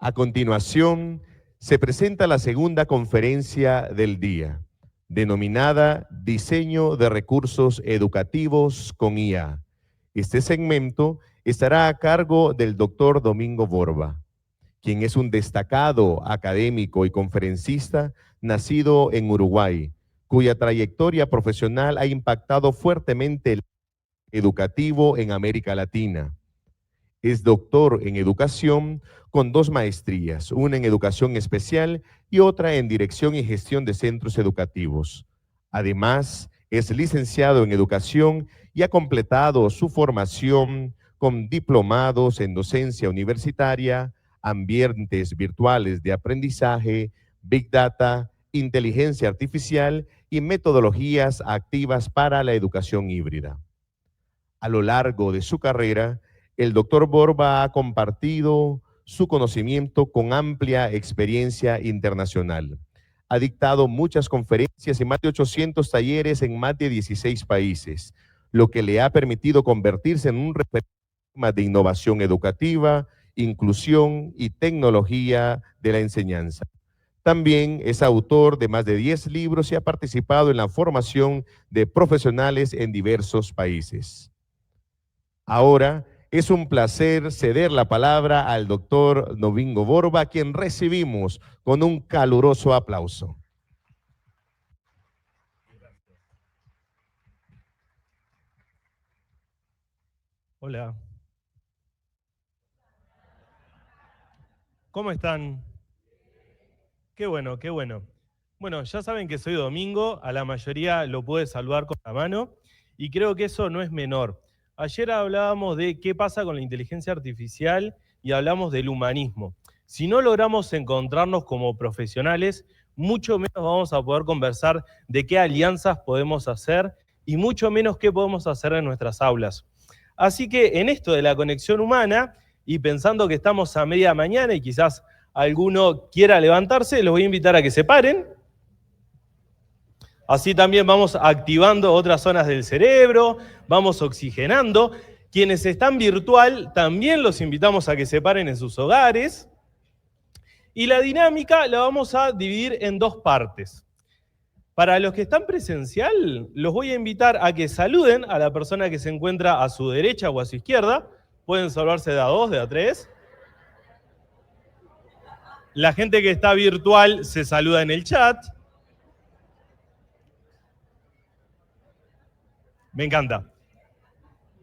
A continuación, se presenta la segunda conferencia del día, denominada Diseño de Recursos Educativos con IA. Este segmento estará a cargo del doctor Domingo Borba, quien es un destacado académico y conferencista nacido en Uruguay, cuya trayectoria profesional ha impactado fuertemente el educativo en América Latina. Es doctor en educación con 2 maestrías, una en educación especial y otra en dirección y gestión de centros educativos. Además, es licenciado en educación y ha completado su formación con diplomados en docencia universitaria, ambientes virtuales de aprendizaje, Big Data, inteligencia artificial y metodologías activas para la educación híbrida. A lo largo de su carrera, el doctor Borba ha compartido su conocimiento con amplia experiencia internacional. Ha dictado muchas conferencias y más de 800 talleres en más de 16 países, lo que le ha permitido convertirse en un referente de innovación educativa, inclusión y tecnología de la enseñanza. También es autor de más de 10 libros y ha participado en la formación de profesionales en diversos países. Ahora es un placer ceder la palabra al doctor Domingo Borba, a quien recibimos con un caluroso aplauso. Hola. ¿Cómo están? Qué bueno, qué bueno. Bueno, ya saben que soy Domingo, a la mayoría lo pude saludar con la mano y creo que eso no es menor. Ayer hablábamos de qué pasa con la inteligencia artificial y hablamos del humanismo. Si no logramos encontrarnos como profesionales, mucho menos vamos a poder conversar de qué alianzas podemos hacer y mucho menos qué podemos hacer en nuestras aulas. Así que en esto de la conexión humana y pensando que estamos a media mañana y quizás alguno quiera levantarse, los voy a invitar a que se paren. Así también vamos activando otras zonas del cerebro, vamos oxigenando. Quienes están virtual, también los invitamos a que se paren en sus hogares. Y la dinámica la vamos a dividir en 2 partes. Para los que están presencial, los voy a invitar a que saluden a la persona que se encuentra a su derecha o a su izquierda. Pueden salvarse de a 2, de a 3. La gente que está virtual se saluda en el chat. Me encanta.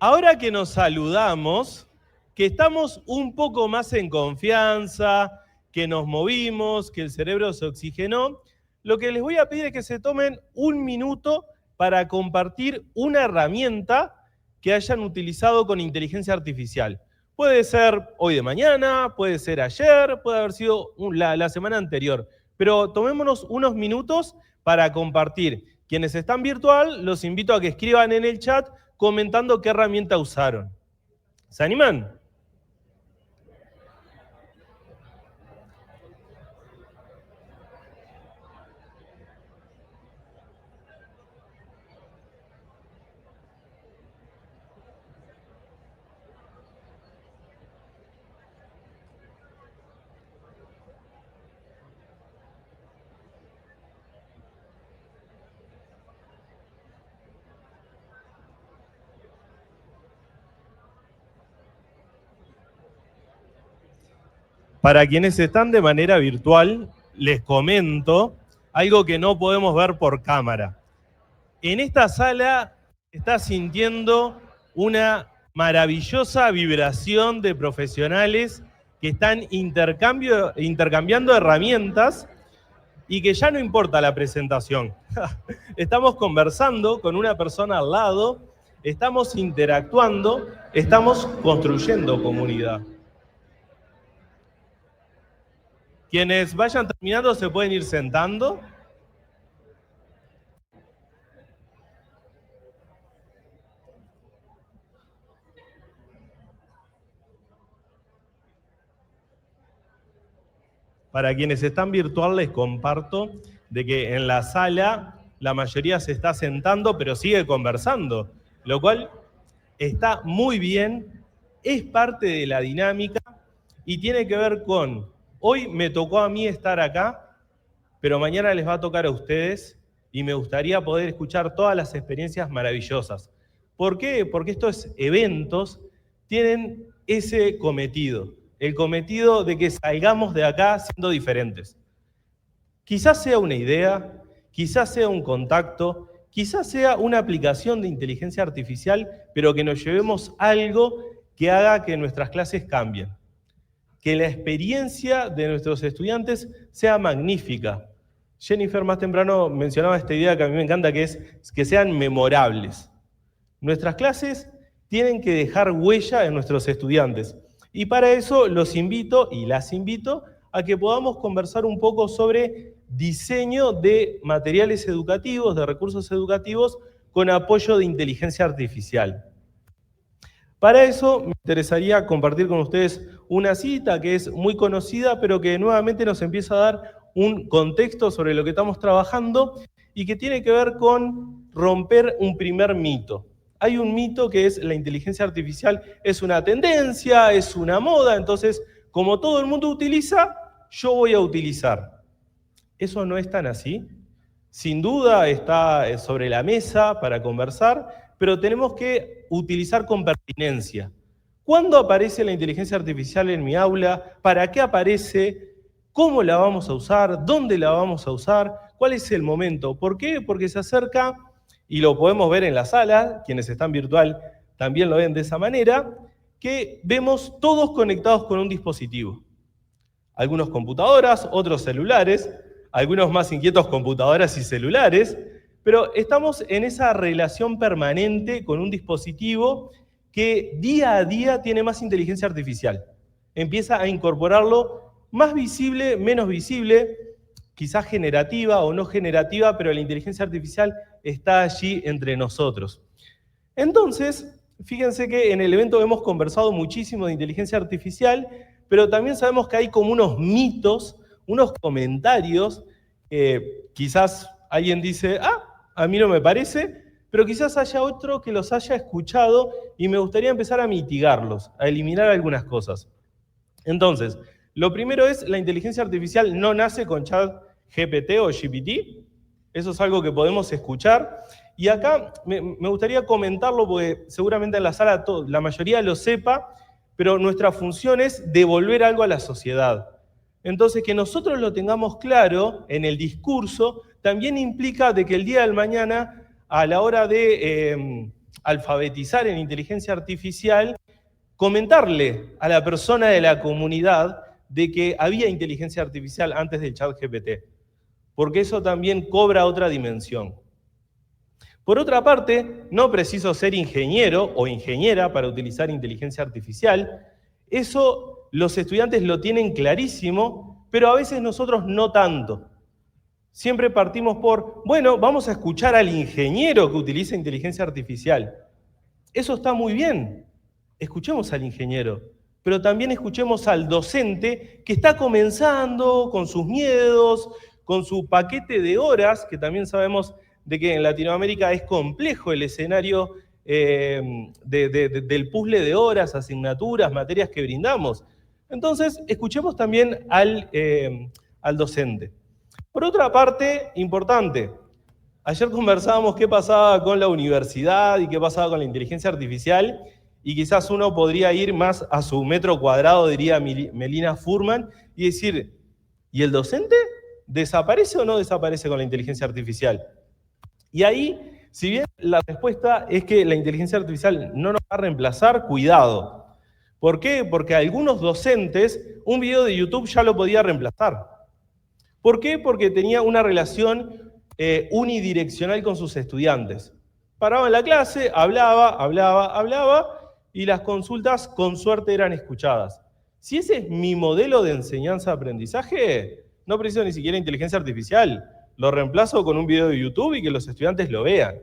Ahora que nos saludamos, que estamos un poco más en confianza, que nos movimos, que el cerebro se oxigenó, lo que les voy a pedir es que se tomen un minuto para compartir una herramienta que hayan utilizado con inteligencia artificial. Puede ser hoy de mañana, puede ser ayer, puede haber sido la semana anterior, pero tomémonos unos minutos para compartir. Quienes están virtual, los invito a que escriban en el chat comentando qué herramienta usaron. ¿Se animan? Para quienes están de manera virtual, les comento algo que no podemos ver por cámara. En esta sala está sintiendo una maravillosa vibración de profesionales que están intercambiando herramientas y que ya no importa la presentación. Estamos conversando con una persona al lado, estamos interactuando, estamos construyendo comunidad. Quienes vayan terminando se pueden ir sentando. Para quienes están virtual les comparto de que en la sala la mayoría se está sentando pero sigue conversando, lo cual está muy bien, es parte de la dinámica y tiene que ver con Hoy me tocó a mí estar acá, pero mañana les va a tocar a ustedes y me gustaría poder escuchar todas las experiencias maravillosas. ¿Por qué? Porque estos eventos tienen ese cometido, el cometido de que salgamos de acá siendo diferentes. Quizás sea una idea, quizás sea un contacto, quizás sea una aplicación de inteligencia artificial, pero que nos llevemos algo que haga que nuestras clases cambien. Que la experiencia de nuestros estudiantes sea magnífica. Jennifer más temprano mencionaba esta idea que a mí me encanta, que es que sean memorables. Nuestras clases tienen que dejar huella en nuestros estudiantes. Y para eso los invito y las invito a que podamos conversar un poco sobre diseño de materiales educativos, de recursos educativos, con apoyo de inteligencia artificial. Para eso me interesaría compartir con ustedes una cita que es muy conocida, pero que nuevamente nos empieza a dar un contexto sobre lo que estamos trabajando y que tiene que ver con romper un primer mito. Hay un mito que es la inteligencia artificial es una tendencia, es una moda, entonces como todo el mundo utiliza, yo voy a utilizar. Eso no es tan así. Sin duda está sobre la mesa para conversar, pero tenemos que utilizar con pertinencia. ¿Cuándo aparece la inteligencia artificial en mi aula? ¿Para qué aparece? ¿Cómo la vamos a usar? ¿Dónde la vamos a usar? ¿Cuál es el momento? ¿Por qué? Porque se acerca, y lo podemos ver en la sala, quienes están virtual también lo ven de esa manera, que vemos todos conectados con un dispositivo. Algunos computadoras, otros celulares, algunos más inquietos computadoras y celulares, pero estamos en esa relación permanente con un dispositivo que día a día tiene más inteligencia artificial. Empieza a incorporarlo más visible, menos visible, quizás generativa o no generativa, pero la inteligencia artificial está allí entre nosotros. Entonces, fíjense que en el evento hemos conversado muchísimo de inteligencia artificial, pero también sabemos que hay como unos mitos, unos comentarios, quizás alguien dice, a mí no me parece, pero quizás haya otro que los haya escuchado y me gustaría empezar a mitigarlos, a eliminar algunas cosas. Entonces, lo primero es, la inteligencia artificial no nace con ChatGPT o GPT, eso es algo que podemos escuchar, y acá me gustaría comentarlo porque seguramente en la sala la mayoría lo sepa, pero nuestra función es devolver algo a la sociedad. Entonces, que nosotros lo tengamos claro en el discurso también implica de que el día del mañana, a la hora de alfabetizar en inteligencia artificial, comentarle a la persona de la comunidad de que había inteligencia artificial antes del ChatGPT, porque eso también cobra otra dimensión. Por otra parte, no preciso ser ingeniero o ingeniera para utilizar inteligencia artificial. Eso los estudiantes lo tienen clarísimo, pero a veces nosotros no tanto. Siempre partimos por, bueno, vamos a escuchar al ingeniero que utiliza inteligencia artificial. Eso está muy bien, escuchemos al ingeniero, pero también escuchemos al docente que está comenzando con sus miedos, con su paquete de horas, que también sabemos de que en Latinoamérica es complejo el escenario del puzzle de horas, asignaturas, materias que brindamos. Entonces, escuchemos también al docente. Por otra parte, importante, ayer conversábamos qué pasaba con la universidad y qué pasaba con la inteligencia artificial, y quizás uno podría ir más a su metro cuadrado, diría Melina Furman, y decir, ¿y el docente desaparece o no desaparece con la inteligencia artificial? Y ahí, si bien la respuesta es que la inteligencia artificial no nos va a reemplazar, cuidado. ¿Por qué? Porque a algunos docentes un video de YouTube ya lo podía reemplazar. ¿Por qué? Porque tenía una relación unidireccional con sus estudiantes. Paraba en la clase, hablaba, y las consultas con suerte eran escuchadas. Si ese es mi modelo de enseñanza-aprendizaje, no preciso ni siquiera inteligencia artificial. Lo reemplazo con un video de YouTube y que los estudiantes lo vean.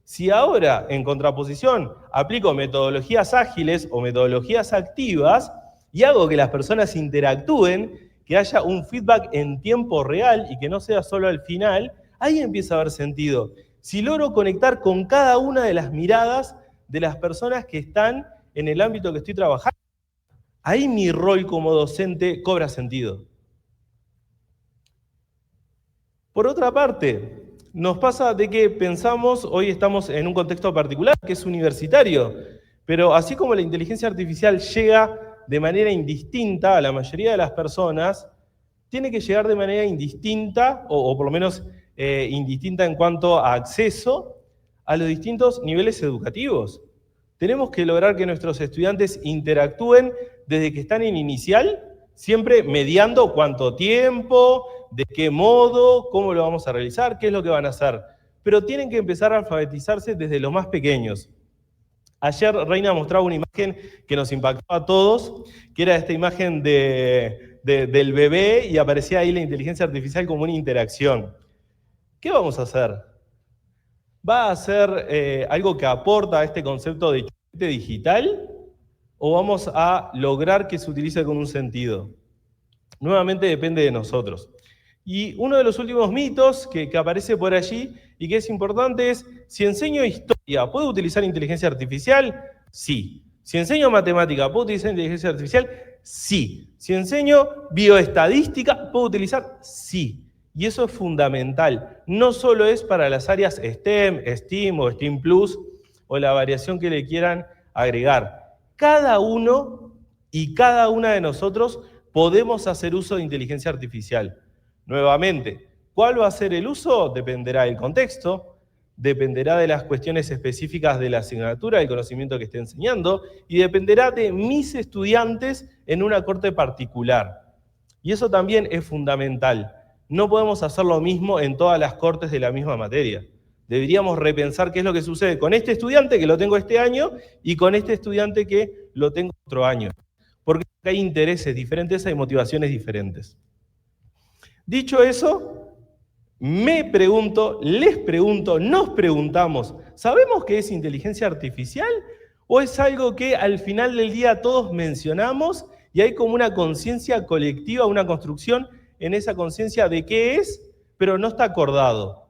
Si ahora, en contraposición, aplico metodologías ágiles o metodologías activas y hago que las personas interactúen, que haya un feedback en tiempo real y que no sea solo al final, ahí empieza a haber sentido. Si logro conectar con cada una de las miradas de las personas que están en el ámbito que estoy trabajando, ahí mi rol como docente cobra sentido. Por otra parte, nos pasa de que pensamos, hoy estamos en un contexto particular, que es universitario, pero así como la inteligencia artificial llega de manera indistinta a la mayoría de las personas, tiene que llegar de manera indistinta, o por lo menos indistinta en cuanto a acceso a los distintos niveles educativos. Tenemos que lograr que nuestros estudiantes interactúen desde que están en inicial, siempre mediando cuánto tiempo, de qué modo, cómo lo vamos a realizar, qué es lo que van a hacer. Pero tienen que empezar a alfabetizarse desde los más pequeños. Ayer Reina mostraba una imagen que nos impactó a todos, que era esta imagen del bebé y aparecía ahí la inteligencia artificial como una interacción. ¿Qué vamos a hacer? ¿Va a ser algo que aporta a este concepto de chupete digital? ¿O vamos a lograr que se utilice con un sentido? Nuevamente depende de nosotros. Y uno de los últimos mitos que aparece por allí y que es importante es, si enseño historia, ¿puedo utilizar inteligencia artificial? Sí. Si enseño matemática, ¿puedo utilizar inteligencia artificial? Sí. Si enseño bioestadística, ¿puedo utilizar? Sí. Y eso es fundamental. No solo es para las áreas STEM, STEAM o STEAM Plus o la variación que le quieran agregar. Cada uno y cada una de nosotros podemos hacer uso de inteligencia artificial. Nuevamente, ¿cuál va a ser el uso? Dependerá del contexto, dependerá de las cuestiones específicas de la asignatura, del conocimiento que esté enseñando, y dependerá de mis estudiantes en una corte particular. Y eso también es fundamental. No podemos hacer lo mismo en todas las cortes de la misma materia. Deberíamos repensar qué es lo que sucede con este estudiante que lo tengo este año y con este estudiante que lo tengo otro año. Porque hay intereses diferentes, hay motivaciones diferentes. Dicho eso, me pregunto, les pregunto, nos preguntamos, ¿sabemos qué es inteligencia artificial? ¿O es algo que al final del día todos mencionamos y hay como una conciencia colectiva, una construcción en esa conciencia de qué es, pero no está acordado?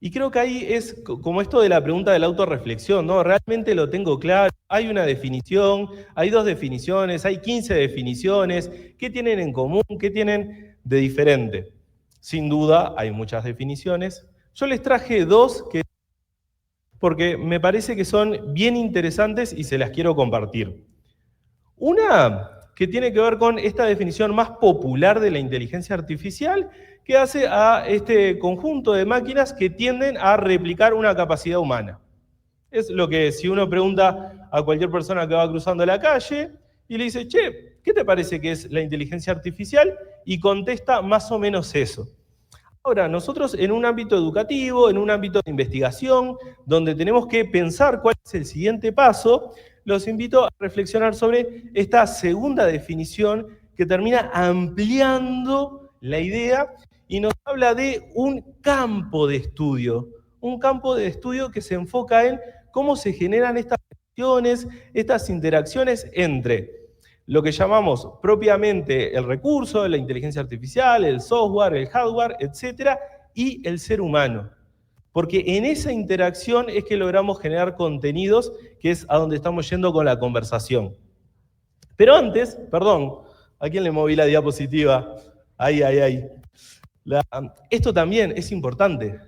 Y creo que ahí es como esto de la pregunta de la autorreflexión, ¿no? Realmente lo tengo claro, hay una definición, hay 2 definiciones, hay 15 definiciones, ¿qué tienen en común? ¿Qué tienen de diferente? Sin duda, hay muchas definiciones. Yo les traje 2 porque me parece que son bien interesantes y se las quiero compartir. Una que tiene que ver con esta definición más popular de la inteligencia artificial, que hace a este conjunto de máquinas que tienden a replicar una capacidad humana. Es lo que si uno pregunta a cualquier persona que va cruzando la calle y le dice, che, ¿qué te parece que es la inteligencia artificial? Y contesta más o menos eso. Ahora, nosotros en un ámbito educativo, en un ámbito de investigación, donde tenemos que pensar cuál es el siguiente paso, los invito a reflexionar sobre esta segunda definición que termina ampliando la idea y nos habla de un campo de estudio que se enfoca en cómo se generan estas relaciones, estas interacciones entre lo que llamamos propiamente el recurso, la inteligencia artificial, el software, el hardware, etcétera, y el ser humano. Porque en esa interacción es que logramos generar contenidos, que es a donde estamos yendo con la conversación. Pero antes, perdón, ¿a quién le moví la diapositiva? Ahí. Esto también es importante.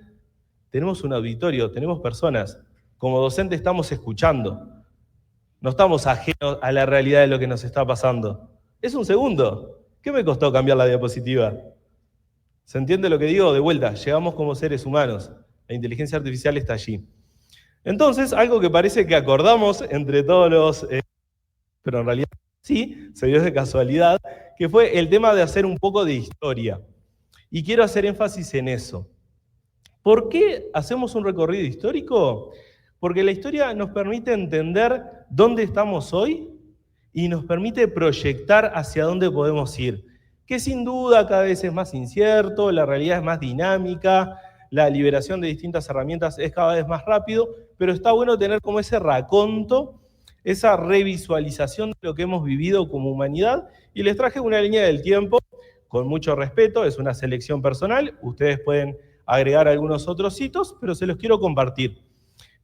Tenemos un auditorio, tenemos personas. Como docente estamos escuchando. No estamos ajenos a la realidad de lo que nos está pasando. Es un segundo. ¿Qué me costó cambiar la diapositiva? ¿Se entiende lo que digo? De vuelta, llegamos como seres humanos. La inteligencia artificial está allí. Entonces, algo que parece que acordamos entre todos los... pero en realidad sí, se dio de casualidad, que fue el tema de hacer un poco de historia. Y quiero hacer énfasis en eso. ¿Por qué hacemos un recorrido histórico? Porque la historia nos permite entender dónde estamos hoy y nos permite proyectar hacia dónde podemos ir. Que sin duda cada vez es más incierto, la realidad es más dinámica, la liberación de distintas herramientas es cada vez más rápido, pero está bueno tener como ese raconto, esa revisualización de lo que hemos vivido como humanidad. Y les traje una línea del tiempo, con mucho respeto, es una selección personal, ustedes pueden agregar algunos otros hitos, pero se los quiero compartir.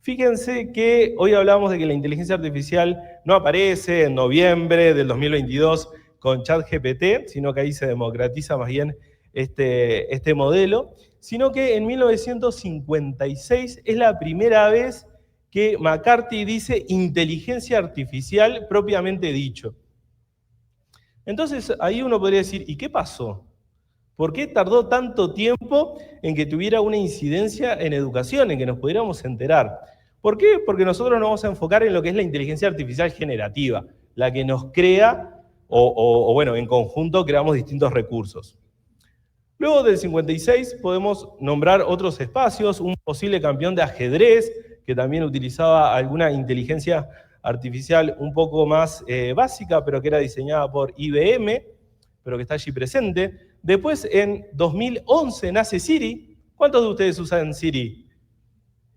Fíjense que hoy hablamos de que la inteligencia artificial no aparece en noviembre del 2022 con ChatGPT, sino que ahí se democratiza más bien este modelo, sino que en 1956 es la primera vez que McCarthy dice inteligencia artificial propiamente dicho. Entonces ahí uno podría decir, ¿y qué pasó? ¿Por qué tardó tanto tiempo en que tuviera una incidencia en educación, en que nos pudiéramos enterar? ¿Por qué? Porque nosotros nos vamos a enfocar en lo que es la inteligencia artificial generativa, la que nos crea, o bueno, en conjunto creamos distintos recursos. Luego del 56 podemos nombrar otros espacios, un posible campeón de ajedrez, que también utilizaba alguna inteligencia artificial un poco más básica, pero que era diseñada por IBM, pero que está allí presente. Después, en 2011, nace Siri. ¿Cuántos de ustedes usan Siri?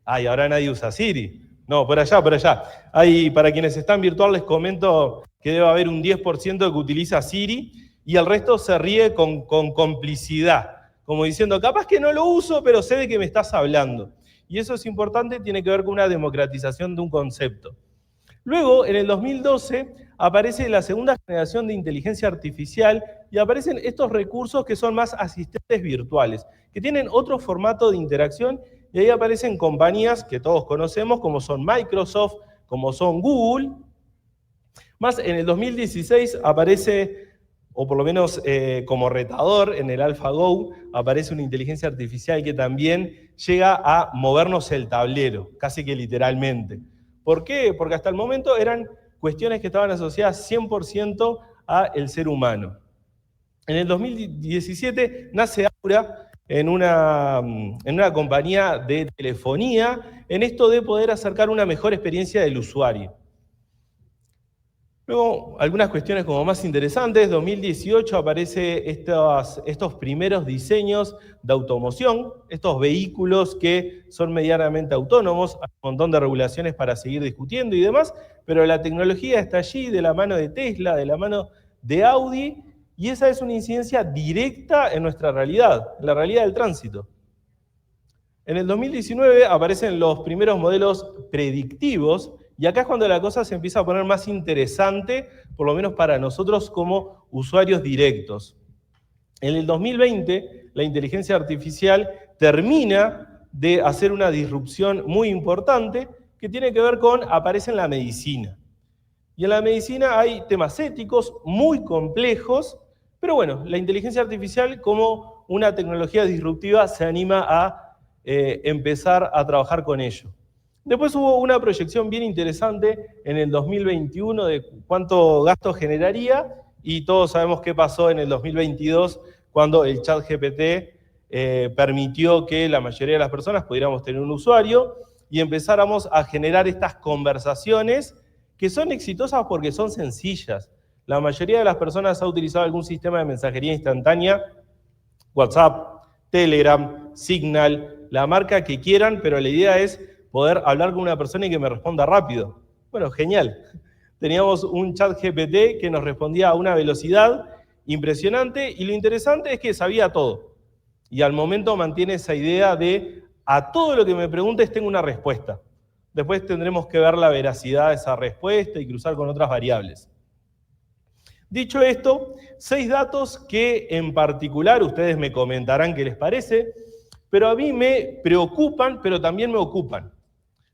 Ay, ahora nadie usa Siri. No, por allá, por allá. Ahí, para quienes están virtual, les comento que debe haber un 10% que utiliza Siri y el resto se ríe con complicidad, como diciendo, capaz que no lo uso, pero sé de que me estás hablando. Y eso es importante, tiene que ver con una democratización de un concepto. Luego, en el 2012, aparece la segunda generación de inteligencia artificial y aparecen estos recursos que son más asistentes virtuales, que tienen otro formato de interacción y ahí aparecen compañías que todos conocemos, como son Microsoft, como son Google. Más en el 2016 aparece, o por lo menos como retador en el AlphaGo, aparece una inteligencia artificial que también llega a movernos el tablero, casi que literalmente. ¿Por qué? Porque hasta el momento eran cuestiones que estaban asociadas 100% al ser humano. En el 2017 nace Aura en una compañía de telefonía, en esto de poder acercar una mejor experiencia del usuario. Luego, algunas cuestiones como más interesantes, en 2018 aparecen estos primeros diseños de automoción, estos vehículos que son medianamente autónomos, hay un montón de regulaciones para seguir discutiendo y demás, pero la tecnología está allí de la mano de Tesla, de la mano de Audi, y esa es una incidencia directa en nuestra realidad, en la realidad del tránsito. En el 2019 aparecen los primeros modelos predictivos, y acá es cuando la cosa se empieza a poner más interesante, por lo menos para nosotros como usuarios directos. En el 2020, la inteligencia artificial termina de hacer una disrupción muy importante que tiene que ver con, aparece en la medicina. Y en la medicina hay temas éticos muy complejos, pero bueno, la inteligencia artificial como una tecnología disruptiva se anima a empezar a trabajar con ello. Después hubo una proyección bien interesante en el 2021 de cuánto gasto generaría y todos sabemos qué pasó en el 2022 cuando el ChatGPT permitió que la mayoría de las personas pudiéramos tener un usuario y empezáramos a generar estas conversaciones que son exitosas porque son sencillas. La mayoría de las personas ha utilizado algún sistema de mensajería instantánea, WhatsApp, Telegram, Signal, la marca que quieran, pero la idea es poder hablar con una persona y que me responda rápido. Bueno, genial. Teníamos un chat GPT que nos respondía a una velocidad impresionante y lo interesante es que sabía todo. Y al momento mantiene esa idea de a todo lo que me preguntes tengo una respuesta. Después tendremos que ver la veracidad de esa respuesta y cruzar con otras variables. Dicho esto, 6 datos que en particular ustedes me comentarán qué les parece, pero a mí me preocupan, pero también me ocupan.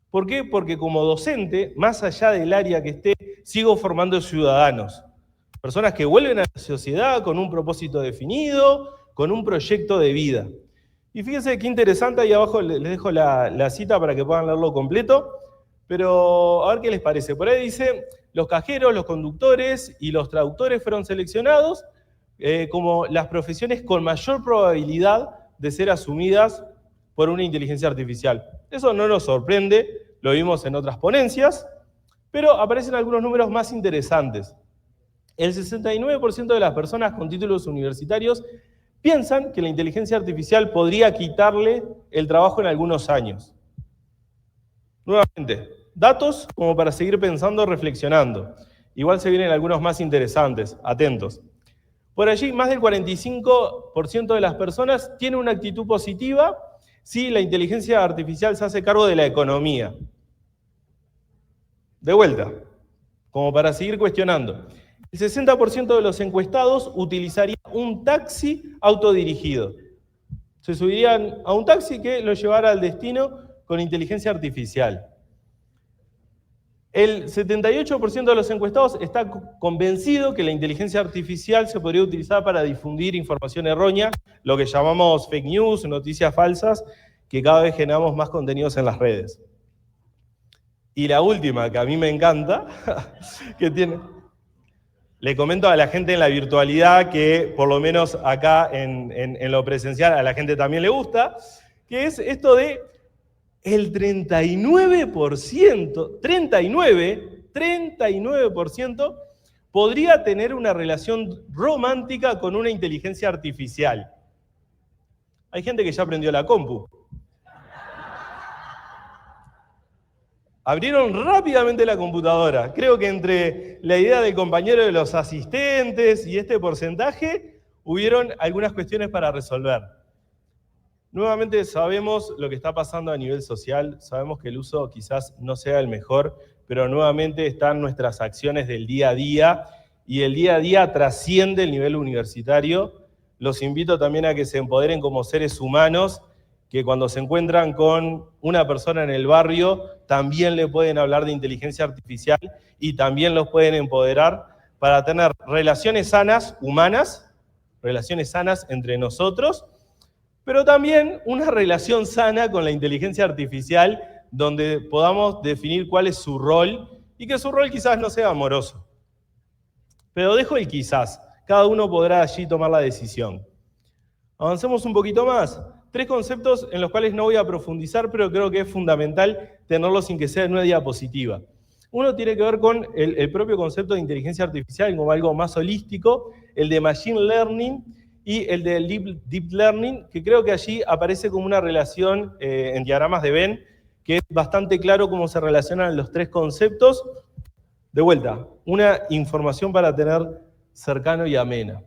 ¿Por qué? Porque como docente, más allá del área que esté, sigo formando ciudadanos. Personas que vuelven a la sociedad con un propósito definido, con un proyecto de vida. Y fíjense qué interesante, ahí abajo les dejo la cita para que puedan leerlo completo, pero a ver qué les parece. Por ahí dice, los cajeros, los conductores y los traductores fueron seleccionados como las profesiones con mayor probabilidad de ser asumidas por una inteligencia artificial. Eso no nos sorprende, lo vimos en otras ponencias, pero aparecen algunos números más interesantes. El 69% de las personas con títulos universitarios piensan que la inteligencia artificial podría quitarle el trabajo en algunos años. Nuevamente, datos como para seguir pensando, reflexionando. Igual se vienen algunos más interesantes, atentos. Por allí, más del 45% de las personas tiene una actitud positiva si la inteligencia artificial se hace cargo de la economía. De vuelta, como para seguir cuestionando. El 60% de los encuestados utilizaría un taxi autodirigido. Se subirían a un taxi que lo llevara al destino con inteligencia artificial. El 78% de los encuestados está convencido que la inteligencia artificial se podría utilizar para difundir información errónea, lo que llamamos fake news, noticias falsas, que cada vez generamos más contenidos en las redes. Y la última, que a mí me encanta, que tiene... Le comento a la gente en la virtualidad que, por lo menos acá en lo presencial, a la gente también le gusta, que es esto de el 39% podría tener una relación romántica con una inteligencia artificial. Hay gente que ya aprendió la compu. Abrieron rápidamente la computadora. Creo que entre la idea del compañero de los asistentes y este porcentaje, hubieron algunas cuestiones para resolver. Nuevamente sabemos lo que está pasando a nivel social, sabemos que el uso quizás no sea el mejor, pero nuevamente están nuestras acciones del día a día, y el día a día trasciende el nivel universitario. Los invito también a que se empoderen como seres humanos, que cuando se encuentran con una persona en el barrio, también le pueden hablar de inteligencia artificial y también los pueden empoderar para tener relaciones sanas, humanas, relaciones sanas entre nosotros, pero también una relación sana con la inteligencia artificial, donde podamos definir cuál es su rol y que su rol quizás no sea amoroso. Pero dejo el quizás, cada uno podrá allí tomar la decisión. Avancemos un poquito más. 3 conceptos en los cuales no voy a profundizar, pero creo que es fundamental tenerlos sin que sea en una diapositiva. Uno tiene que ver con el propio concepto de inteligencia artificial como algo más holístico, el de machine learning y el de deep learning, que creo que allí aparece como una relación en diagramas de Venn, que es bastante claro cómo se relacionan los 3 conceptos. De vuelta, una información para tener cercano y amena.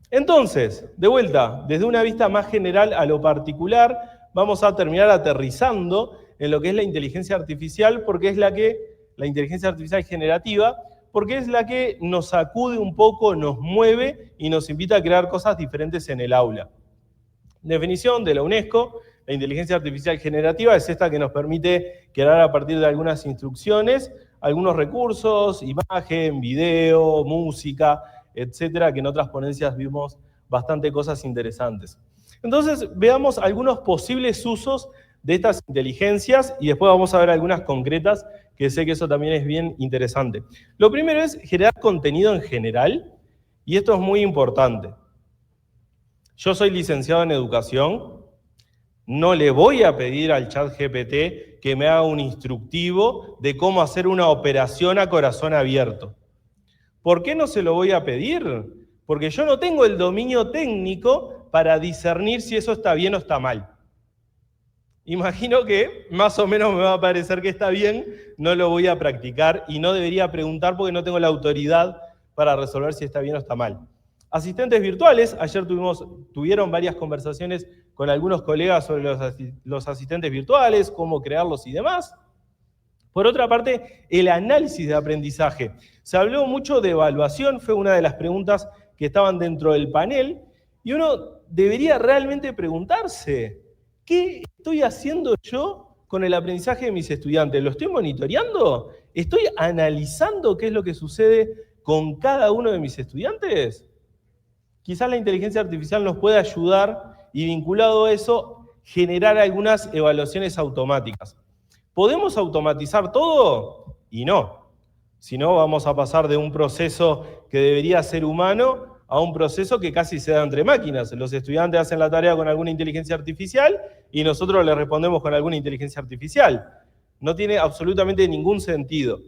Entonces, de vuelta, desde una vista más general a lo particular, vamos a terminar aterrizando en lo que es la inteligencia artificial, porque es la inteligencia artificial generativa, porque es la que nos sacude un poco, nos mueve y nos invita a crear cosas diferentes en el aula. Definición de la UNESCO: la inteligencia artificial generativa es esta que nos permite crear a partir de algunas instrucciones, algunos recursos, imagen, video, música, etcétera, que en otras ponencias vimos bastante cosas interesantes. Entonces, veamos algunos posibles usos de estas inteligencias y después vamos a ver algunas concretas, que sé que eso también es bien interesante. Lo primero es generar contenido en general, y esto es muy importante. Yo soy licenciado en educación, no le voy a pedir al ChatGPT que me haga un instructivo de cómo hacer una operación a corazón abierto. ¿Por qué no se lo voy a pedir? Porque yo no tengo el dominio técnico para discernir si eso está bien o está mal. Imagino que más o menos me va a parecer que está bien, no lo voy a practicar y no debería preguntar porque no tengo la autoridad para resolver si está bien o está mal. Asistentes virtuales, ayer tuvieron varias conversaciones con algunos colegas sobre los asistentes virtuales, cómo crearlos y demás. Por otra parte, el análisis de aprendizaje. Se habló mucho de evaluación, fue una de las preguntas que estaban dentro del panel, y uno debería realmente preguntarse, ¿qué estoy haciendo yo con el aprendizaje de mis estudiantes? ¿Lo estoy monitoreando? ¿Estoy analizando qué es lo que sucede con cada uno de mis estudiantes? Quizás la inteligencia artificial nos puede ayudar y, vinculado a eso, generar algunas evaluaciones automáticas. ¿Podemos automatizar todo? Y no. Si no, vamos a pasar de un proceso que debería ser humano a un proceso que casi se da entre máquinas. Los estudiantes hacen la tarea con alguna inteligencia artificial y nosotros les respondemos con alguna inteligencia artificial. No tiene absolutamente ningún sentido.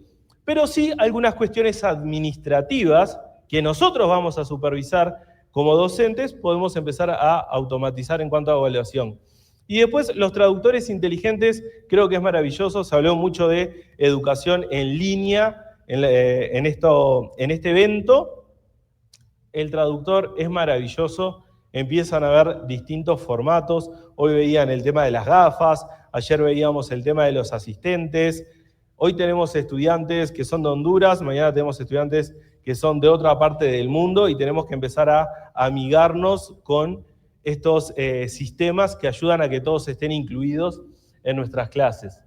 Pero sí algunas cuestiones administrativas que nosotros vamos a supervisar como docentes, podemos empezar a automatizar en cuanto a evaluación. Y después, los traductores inteligentes, creo que es maravilloso. Se habló mucho de educación en línea en este evento. El traductor es maravilloso. Empiezan a ver distintos formatos. Hoy veían el tema de las gafas, ayer veíamos el tema de los asistentes. Hoy tenemos estudiantes que son de Honduras, mañana tenemos estudiantes que son de otra parte del mundo y tenemos que empezar a amigarnos con estos sistemas que ayudan a que todos estén incluidos en nuestras clases.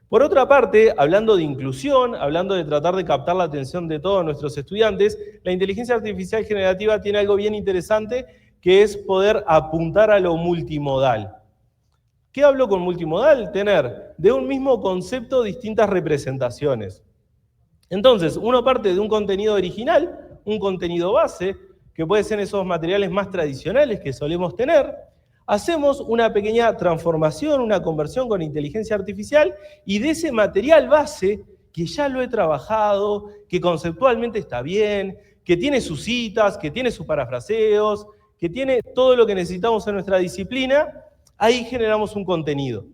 Por otra parte, hablando de inclusión, hablando de tratar de captar la atención de todos nuestros estudiantes, la inteligencia artificial generativa tiene algo bien interesante, que es poder apuntar a lo multimodal. ¿Qué hablo con multimodal? Tener de un mismo concepto distintas representaciones. Entonces, uno parte de un contenido original, un contenido base, que puede ser esos materiales más tradicionales que solemos tener. Hacemos una pequeña transformación, una conversión con inteligencia artificial, y de ese material base, que ya lo he trabajado, que conceptualmente está bien, que tiene sus citas, que tiene sus parafraseos, que tiene todo lo que necesitamos en nuestra disciplina, ahí generamos un contenido.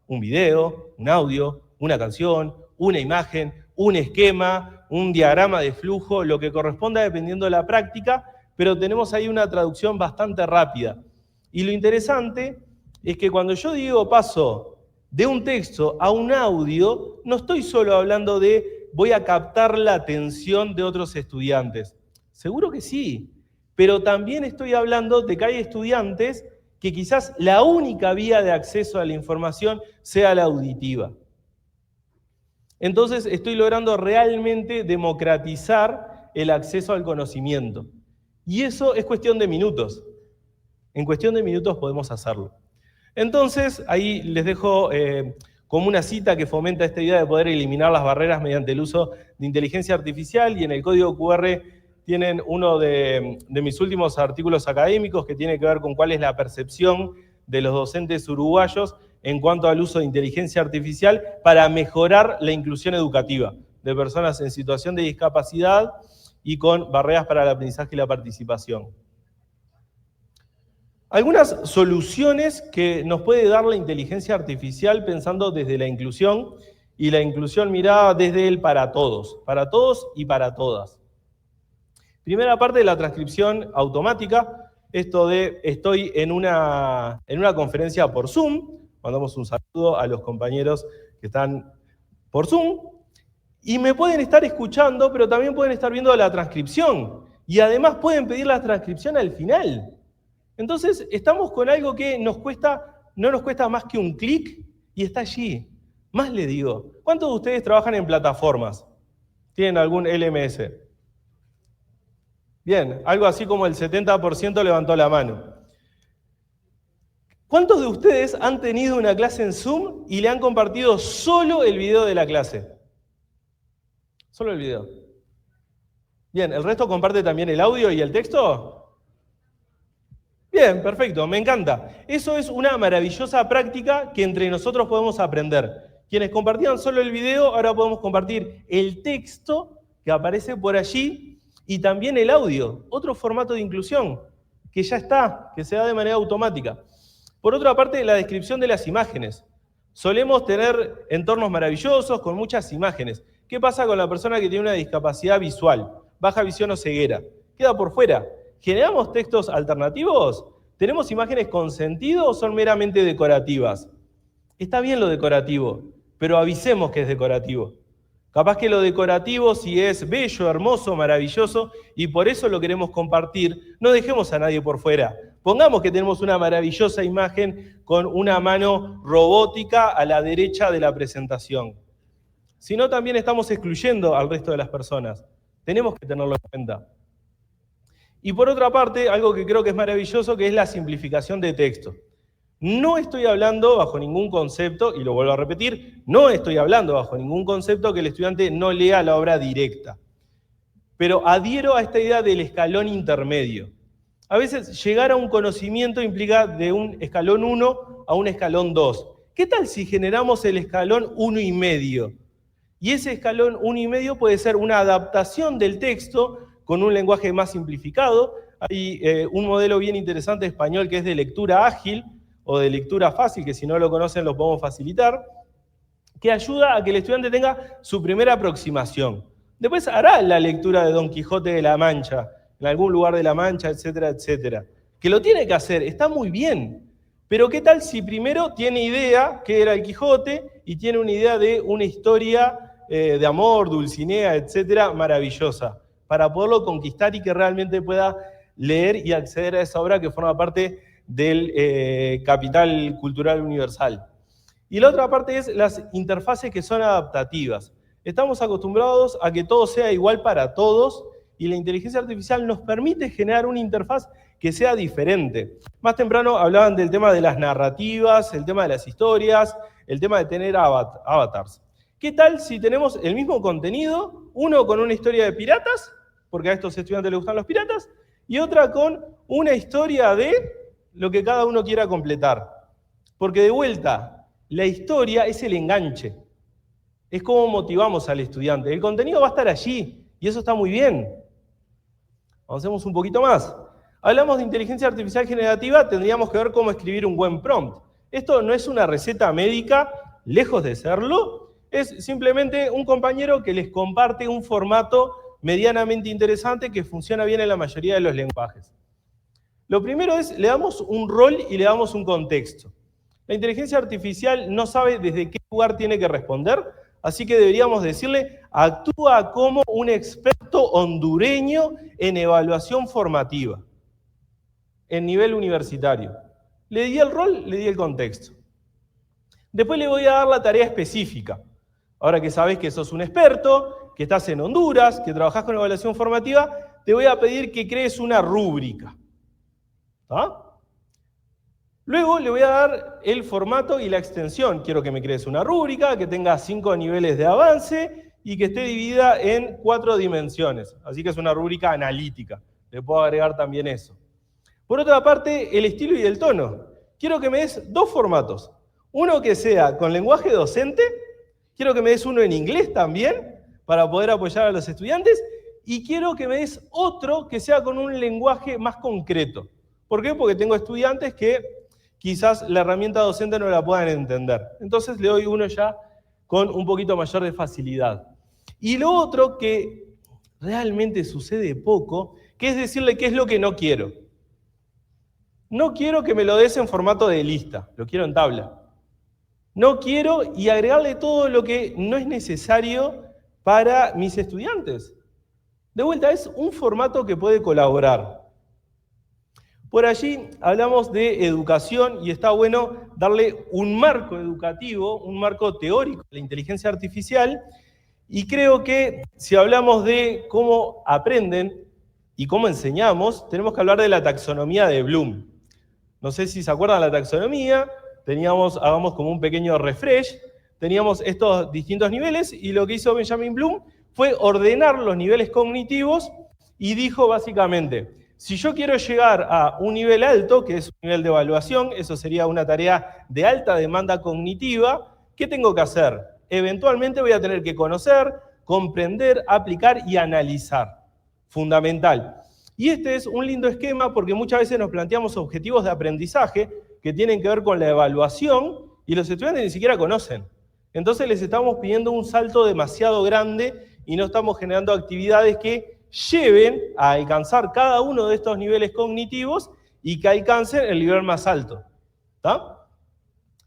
Un video, un audio, una canción, una imagen, un esquema, un diagrama de flujo, lo que corresponda dependiendo de la práctica, pero tenemos ahí una traducción bastante rápida. Y lo interesante es que cuando yo digo paso de un texto a un audio, no estoy solo hablando de voy a captar la atención de otros estudiantes. Seguro que sí, pero también estoy hablando de que hay estudiantes que quizás la única vía de acceso a la información sea la auditiva. Entonces estoy logrando realmente democratizar el acceso al conocimiento. Y eso es cuestión de minutos. En cuestión de minutos podemos hacerlo. Entonces, ahí les dejo como una cita que fomenta esta idea de poder eliminar las barreras mediante el uso de inteligencia artificial, y en el código QR tienen uno de mis últimos artículos académicos que tiene que ver con cuál es la percepción de los docentes uruguayos en cuanto al uso de inteligencia artificial para mejorar la inclusión educativa de personas en situación de discapacidad y con barreras para el aprendizaje y la participación. Algunas soluciones que nos puede dar la inteligencia artificial pensando desde la inclusión, y la inclusión mirada desde el para todos y para todas. Primera parte de la transcripción automática, esto de estoy en una conferencia por Zoom, mandamos un saludo a los compañeros que están por Zoom, y me pueden estar escuchando, pero también pueden estar viendo la transcripción, y además pueden pedir la transcripción al final. Entonces, estamos con algo que no nos cuesta más que un clic y está allí. Más le digo, ¿cuántos de ustedes trabajan en plataformas? ¿Tienen algún LMS? Bien, algo así como el 70% levantó la mano. ¿Cuántos de ustedes han tenido una clase en Zoom y le han compartido solo el video de la clase? Solo el video. Bien, ¿el resto comparte también el audio y el texto? Bien, perfecto, me encanta. Eso es una maravillosa práctica que entre nosotros podemos aprender. Quienes compartían solo el video, ahora podemos compartir el texto que aparece por allí y también el audio, otro formato de inclusión que ya está, que se da de manera automática. Por otra parte, la descripción de las imágenes. Solemos tener entornos maravillosos con muchas imágenes. ¿Qué pasa con la persona que tiene una discapacidad visual, baja visión o ceguera? Queda por fuera. ¿Generamos textos alternativos? ¿Tenemos imágenes con sentido o son meramente decorativas? Está bien lo decorativo, pero avisemos que es decorativo. Capaz que lo decorativo, si es bello, hermoso, maravilloso, y por eso lo queremos compartir, no dejemos a nadie por fuera. Pongamos que tenemos una maravillosa imagen con una mano robótica a la derecha de la presentación. Si no, también estamos excluyendo al resto de las personas. Tenemos que tenerlo en cuenta. Y por otra parte, algo que creo que es maravilloso, que es la simplificación de texto. No estoy hablando bajo ningún concepto, y lo vuelvo a repetir, no estoy hablando bajo ningún concepto que el estudiante no lea la obra directa. Pero adhiero a esta idea del escalón intermedio. A veces llegar a un conocimiento implica de un escalón 1 a un escalón 2. ¿Qué tal si generamos el escalón 1,5? Y ese escalón 1,5 puede ser una adaptación del texto con un lenguaje más simplificado. Hay un modelo bien interesante español que es de lectura ágil o de lectura fácil, que si no lo conocen lo podemos facilitar, que ayuda a que el estudiante tenga su primera aproximación. Después hará la lectura de Don Quijote de la Mancha, en algún lugar de la Mancha, etcétera, etcétera. Que lo tiene que hacer, está muy bien. Pero ¿qué tal si primero tiene idea que era el Quijote y tiene una idea de una historia de amor, Dulcinea, etcétera, maravillosa, para poderlo conquistar y que realmente pueda leer y acceder a esa obra que forma parte del capital cultural universal. Y la otra parte es las interfaces que son adaptativas. Estamos acostumbrados a que todo sea igual para todos y la inteligencia artificial nos permite generar una interfaz que sea diferente. Más temprano hablaban del tema de las narrativas, el tema de las historias, el tema de tener avatars. ¿Qué tal si tenemos el mismo contenido, uno con una historia de piratas, porque a estos estudiantes les gustan los piratas, y otra con una historia de lo que cada uno quiera completar? Porque de vuelta, la historia es el enganche. Es cómo motivamos al estudiante. El contenido va a estar allí, y eso está muy bien. Avancemos un poquito más. Hablamos de inteligencia artificial generativa, tendríamos que ver cómo escribir un buen prompt. Esto no es una receta médica, lejos de serlo, es simplemente un compañero que les comparte un formato medianamente interesante que funciona bien en la mayoría de los lenguajes. Lo primero es, le damos un rol y le damos un contexto. La inteligencia artificial no sabe desde qué lugar tiene que responder, así que deberíamos decirle, actúa como un experto hondureño en evaluación formativa, en nivel universitario. Le di el rol, le di el contexto. Después le voy a dar la tarea específica. Ahora que sabes que sos un experto, que estás en Honduras, que trabajás con evaluación formativa, te voy a pedir que crees una rúbrica. ¿Ah? Luego le voy a dar el formato y la extensión. Quiero que me crees una rúbrica, que tenga 5 niveles de avance y que esté dividida en 4 dimensiones. Así que es una rúbrica analítica. Le puedo agregar también eso. Por otra parte, el estilo y el tono. Quiero que me des 2 formatos. Uno que sea con lenguaje docente, quiero que me des uno en inglés también, para poder apoyar a los estudiantes, y quiero que me des otro que sea con un lenguaje más concreto. ¿Por qué? Porque tengo estudiantes que quizás la herramienta docente no la puedan entender. Entonces le doy uno ya con un poquito mayor de facilidad. Y lo otro que realmente sucede poco, que es decirle qué es lo que no quiero. No quiero que me lo des en formato de lista, lo quiero en tabla. No quiero y agregarle todo lo que no es necesario para mis estudiantes. De vuelta, es un formato que puede colaborar. Por allí hablamos de educación y está bueno darle un marco educativo, un marco teórico de la inteligencia artificial, y creo que si hablamos de cómo aprenden y cómo enseñamos, tenemos que hablar de la taxonomía de Bloom. No sé si se acuerdan de la taxonomía, hagamos como un pequeño refresh, teníamos estos distintos niveles y lo que hizo Benjamin Bloom fue ordenar los niveles cognitivos y dijo básicamente, si yo quiero llegar a un nivel alto, que es un nivel de evaluación, eso sería una tarea de alta demanda cognitiva, ¿qué tengo que hacer? Eventualmente voy a tener que conocer, comprender, aplicar y analizar. Fundamental. Y este es un lindo esquema porque muchas veces nos planteamos objetivos de aprendizaje que tienen que ver con la evaluación y los estudiantes ni siquiera conocen. Entonces les estamos pidiendo un salto demasiado grande y no estamos generando actividades que lleven a alcanzar cada uno de estos niveles cognitivos y que alcancen el nivel más alto. ¿Está?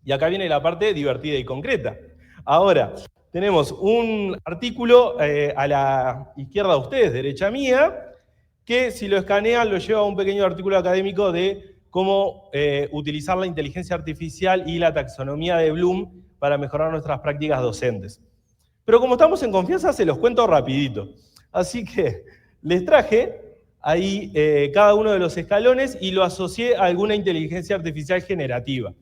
Y acá viene la parte divertida y concreta. Ahora, tenemos un artículo a la izquierda de ustedes, derecha mía, que si lo escanean lo lleva a un pequeño artículo académico de cómo utilizar la inteligencia artificial y la taxonomía de Bloom para mejorar nuestras prácticas docentes. Pero como estamos en confianza, se los cuento rapidito. Así que les traje ahí cada uno de los escalones y lo asocié a alguna inteligencia artificial generativa.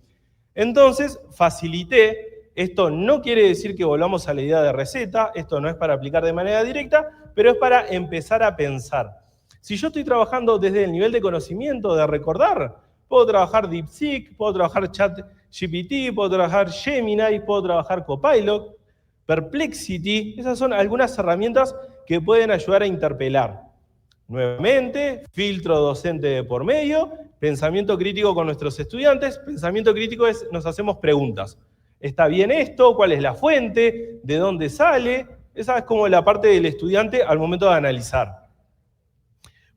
Entonces, facilité, esto no quiere decir que volvamos a la idea de receta, esto no es para aplicar de manera directa, pero es para empezar a pensar. Si yo estoy trabajando desde el nivel de conocimiento, de recordar, puedo trabajar DeepSeek, puedo trabajar ChatGPT, puedo trabajar Gemini, puedo trabajar Copilot, Perplexity, esas son algunas herramientas que pueden ayudar a interpelar. Nuevamente, filtro docente de por medio, pensamiento crítico con nuestros estudiantes. Pensamiento crítico es, nos hacemos preguntas. ¿Está bien esto? ¿Cuál es la fuente? ¿De dónde sale? Esa es como la parte del estudiante al momento de analizar.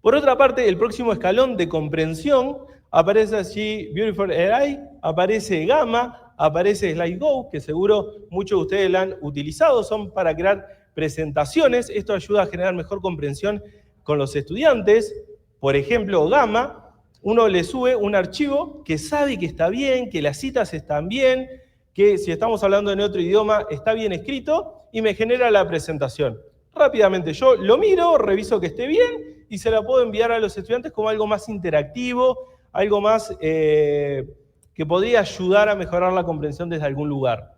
Por otra parte, el próximo escalón de comprensión, aparece allí Beautiful AI, aparece Gamma, aparece SlideGo, que seguro muchos de ustedes la han utilizado, son para crear presentaciones. Esto ayuda a generar mejor comprensión con los estudiantes. Por ejemplo, Gamma uno le sube un archivo que sabe que está bien, que las citas están bien, que si estamos hablando en otro idioma está bien escrito y me genera la presentación. Rápidamente yo lo miro, reviso que esté bien y se la puedo enviar a los estudiantes como algo más interactivo, algo más que podría ayudar a mejorar la comprensión desde algún lugar.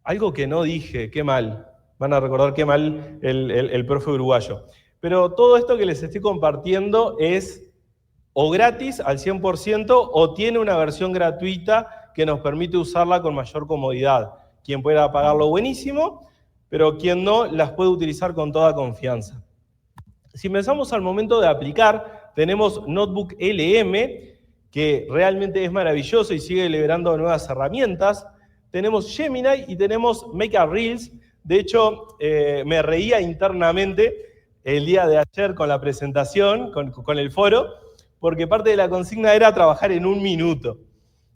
Algo que no dije, qué mal. Van a recordar qué mal el profe uruguayo. Pero todo esto que les estoy compartiendo es o gratis al 100% o tiene una versión gratuita que nos permite usarla con mayor comodidad. Quien pueda pagarlo, buenísimo, pero quien no, las puede utilizar con toda confianza. Si pensamos al momento de aplicar, tenemos Notebook LM, que realmente es maravilloso y sigue liberando nuevas herramientas. Tenemos Gemini y tenemos Make a Reels. De hecho, me reía internamente el día de ayer con la presentación, con el foro, porque parte de la consigna era trabajar en 1 minuto.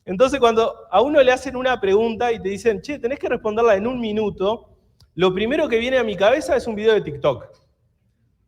Entonces, cuando a uno le hacen una pregunta y te dicen, che, tenés que responderla en 1 minuto, lo primero que viene a mi cabeza es un video de TikTok.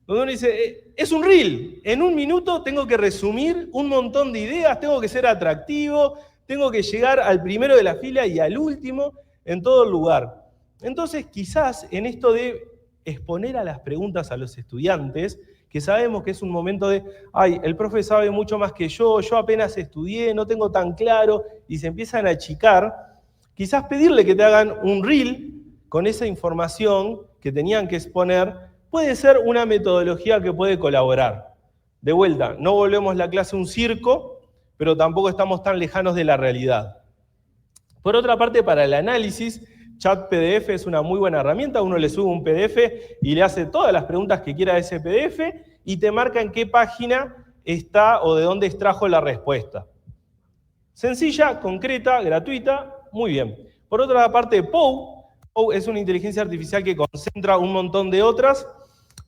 Donde uno dice, es un reel, en 1 minuto tengo que resumir un montón de ideas, tengo que ser atractivo, tengo que llegar al primero de la fila y al último en todo el lugar. Entonces, quizás en esto de exponer a las preguntas a los estudiantes, que sabemos que es un momento de, ay, el profe sabe mucho más que yo apenas estudié, no tengo tan claro, y se empiezan a achicar, quizás pedirle que te hagan un reel con esa información que tenían que exponer, puede ser una metodología que puede colaborar. De vuelta, no volvemos la clase un circo, pero tampoco estamos tan lejanos de la realidad. Por otra parte, para el análisis, Chat PDF es una muy buena herramienta. Uno le sube un PDF y le hace todas las preguntas que quiera de ese PDF y te marca en qué página está o de dónde extrajo la respuesta. Sencilla, concreta, gratuita, muy bien. Por otra parte, Pou es una inteligencia artificial que concentra un montón de otras,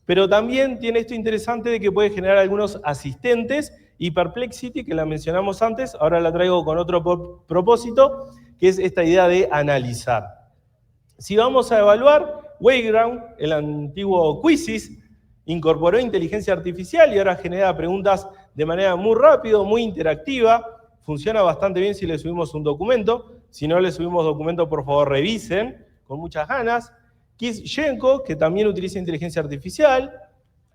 pero también tiene esto interesante de que puede generar algunos asistentes, y Perplexity, que la mencionamos antes, ahora la traigo con otro propósito, que es esta idea de analizar. Si vamos a evaluar, Wayground, el antiguo Quizzes, incorporó inteligencia artificial y ahora genera preguntas de manera muy rápida, muy interactiva. Funciona bastante bien si le subimos un documento. Si no le subimos documento, por favor, revisen con muchas ganas. Kizhenko, que también utiliza inteligencia artificial,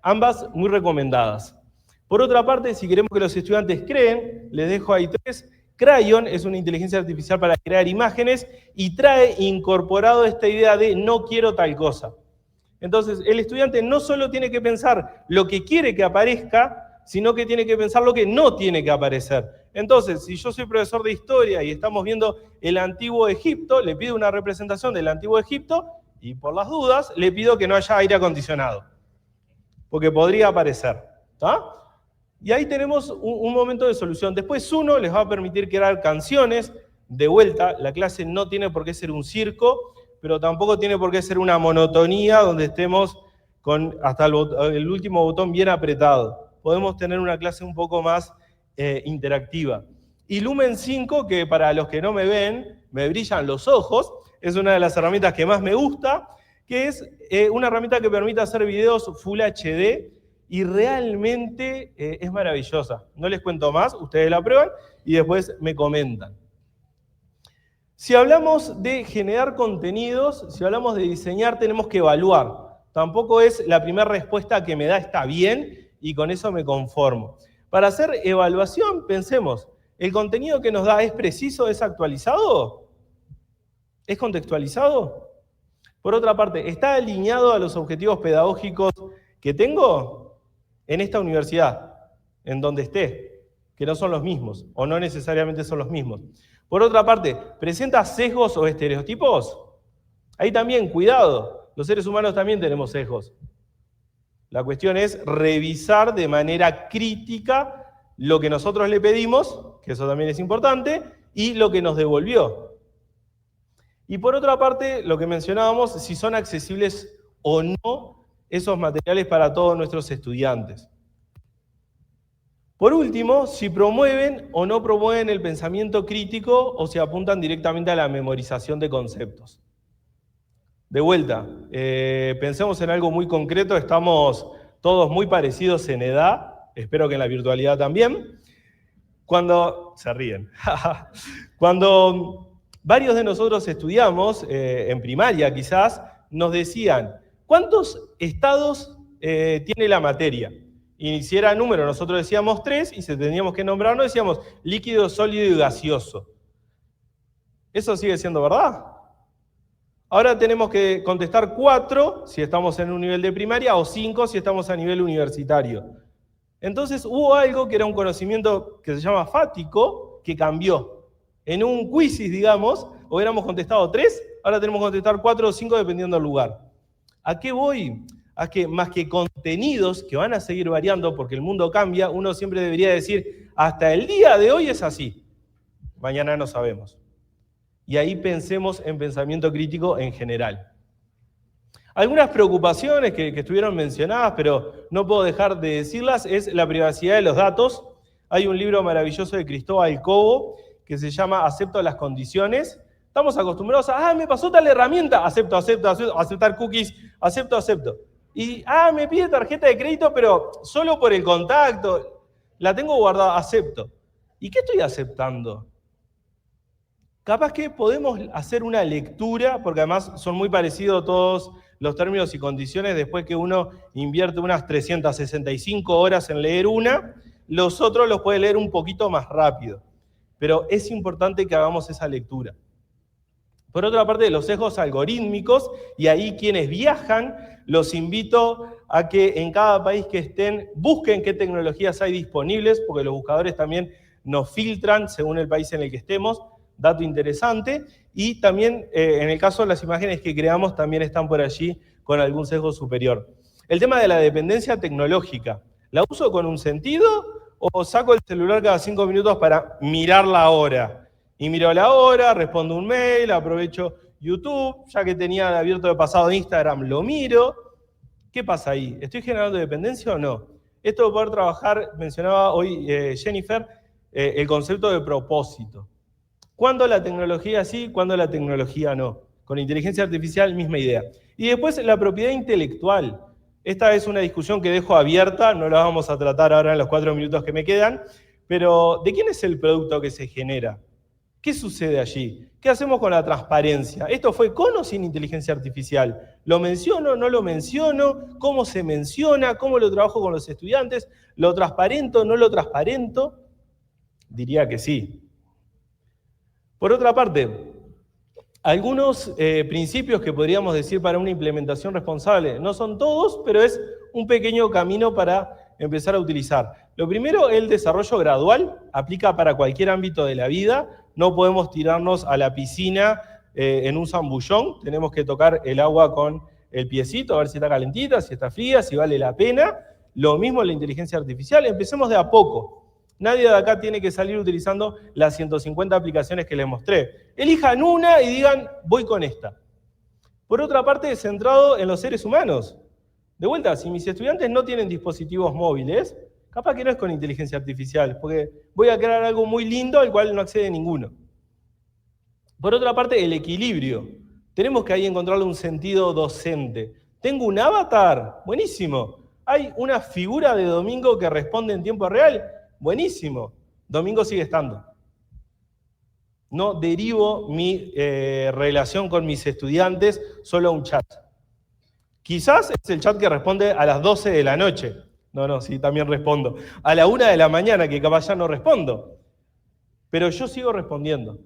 ambas muy recomendadas. Por otra parte, si queremos que los estudiantes creen, les dejo ahí 3. Crayon es una inteligencia artificial para crear imágenes y trae incorporado esta idea de no quiero tal cosa. Entonces, el estudiante no solo tiene que pensar lo que quiere que aparezca, sino que tiene que pensar lo que no tiene que aparecer. Entonces, si yo soy profesor de historia y estamos viendo el Antiguo Egipto, le pido una representación del Antiguo Egipto y por las dudas le pido que no haya aire acondicionado, porque podría aparecer. ¿Está? Y ahí tenemos un momento de solución. Después uno les va a permitir crear canciones. De vuelta, la clase no tiene por qué ser un circo, pero tampoco tiene por qué ser una monotonía donde estemos con hasta el último botón bien apretado. Podemos tener una clase un poco más interactiva. Y Lumen 5, que para los que no me ven, me brillan los ojos, es una de las herramientas que más me gusta, que es una herramienta que permite hacer videos Full HD, y realmente es maravillosa. No les cuento más, ustedes la prueban y después me comentan. Si hablamos de generar contenidos, si hablamos de diseñar, tenemos que evaluar. Tampoco es la primera respuesta que me da está bien y con eso me conformo. Para hacer evaluación, pensemos, ¿el contenido que nos da es preciso, es actualizado? ¿Es contextualizado? Por otra parte, ¿está alineado a los objetivos pedagógicos que tengo en esta universidad, en donde esté, que no son los mismos, o no necesariamente son los mismos? Por otra parte, ¿presenta sesgos o estereotipos? Ahí también, cuidado, los seres humanos también tenemos sesgos. La cuestión es revisar de manera crítica lo que nosotros le pedimos, que eso también es importante, y lo que nos devolvió. Y por otra parte, lo que mencionábamos, si son accesibles o no esos materiales para todos nuestros estudiantes. Por último, si promueven o no promueven el pensamiento crítico o si apuntan directamente a la memorización de conceptos. De vuelta, pensemos en algo muy concreto, estamos todos muy parecidos en edad, espero que en la virtualidad también. Se ríen. Cuando varios de nosotros estudiamos, en primaria quizás, nos decían, ¿cuántos estados tiene la materia? Y si era número, nosotros decíamos 3, y si teníamos que nombrarnos, decíamos líquido, sólido y gaseoso. ¿Eso sigue siendo verdad? Ahora tenemos que contestar 4 si estamos en un nivel de primaria o 5 si estamos a nivel universitario. Entonces hubo algo que era un conocimiento que se llama fático, que cambió. En un quizzes, digamos, hubiéramos contestado 3, ahora tenemos que contestar 4 o 5 dependiendo del lugar. ¿A qué voy? A que más que contenidos que van a seguir variando porque el mundo cambia, uno siempre debería decir, hasta el día de hoy es así, mañana no sabemos. Y ahí pensemos en pensamiento crítico en general. Algunas preocupaciones que estuvieron mencionadas, pero no puedo dejar de decirlas, es la privacidad de los datos. Hay un libro maravilloso de Cristóbal Cobo que se llama Acepto las condiciones. Estamos acostumbrados a, me pasó tal herramienta, acepto, aceptar cookies, acepto. Y, me pide tarjeta de crédito, pero solo por el contacto, la tengo guardada, acepto. ¿Y qué estoy aceptando? Capaz que podemos hacer una lectura, porque además son muy parecidos todos los términos y condiciones, después que uno invierte unas 365 horas en leer una, los otros los puede leer un poquito más rápido. Pero es importante que hagamos esa lectura. Por otra parte, los sesgos algorítmicos, y ahí quienes viajan, los invito a que en cada país que estén busquen qué tecnologías hay disponibles, porque los buscadores también nos filtran según el país en el que estemos, dato interesante, y también en el caso de las imágenes que creamos también están por allí con algún sesgo superior. El tema de la dependencia tecnológica, ¿la uso con un sentido o saco el celular cada 5 minutos para mirar la hora? Y miro la hora, respondo un mail, aprovecho YouTube, ya que tenía abierto de pasado de Instagram, lo miro. ¿Qué pasa ahí? ¿Estoy generando dependencia o no? Esto de poder trabajar, mencionaba hoy Jennifer, el concepto de propósito. ¿Cuándo la tecnología sí, cuándo la tecnología no? Con inteligencia artificial, misma idea. Y después la propiedad intelectual. Esta es una discusión que dejo abierta, no la vamos a tratar ahora en los 4 minutos que me quedan, pero ¿de quién es el producto que se genera? ¿Qué sucede allí? ¿Qué hacemos con la transparencia? ¿Esto fue con o sin inteligencia artificial? ¿Lo menciono, no lo menciono? ¿Cómo se menciona? ¿Cómo lo trabajo con los estudiantes? ¿Lo transparento, no lo transparento? Diría que sí. Por otra parte, algunos principios que podríamos decir para una implementación responsable, no son todos, pero es un pequeño camino para empezar a utilizar. Lo primero, el desarrollo gradual, aplica para cualquier ámbito de la vida. No podemos tirarnos a la piscina en un zambullón, tenemos que tocar el agua con el piecito, a ver si está calentita, si está fría, si vale la pena. Lo mismo en la inteligencia artificial, empecemos de a poco. Nadie de acá tiene que salir utilizando las 150 aplicaciones que les mostré. Elijan una y digan, voy con esta. Por otra parte, centrado en los seres humanos. De vuelta, si mis estudiantes no tienen dispositivos móviles, capaz que no es con inteligencia artificial, porque voy a crear algo muy lindo al cual no accede ninguno. Por otra parte, el equilibrio. Tenemos que ahí encontrarle un sentido docente. ¿Tengo un avatar? Buenísimo. ¿Hay una figura de Domingo que responde en tiempo real? Buenísimo. Domingo sigue estando. No derivo mi relación con mis estudiantes solo a un chat. Quizás es el chat que responde a las 12 de la noche. No, sí, también respondo. A la 1 de la mañana, que capaz ya no respondo. Pero yo sigo respondiendo.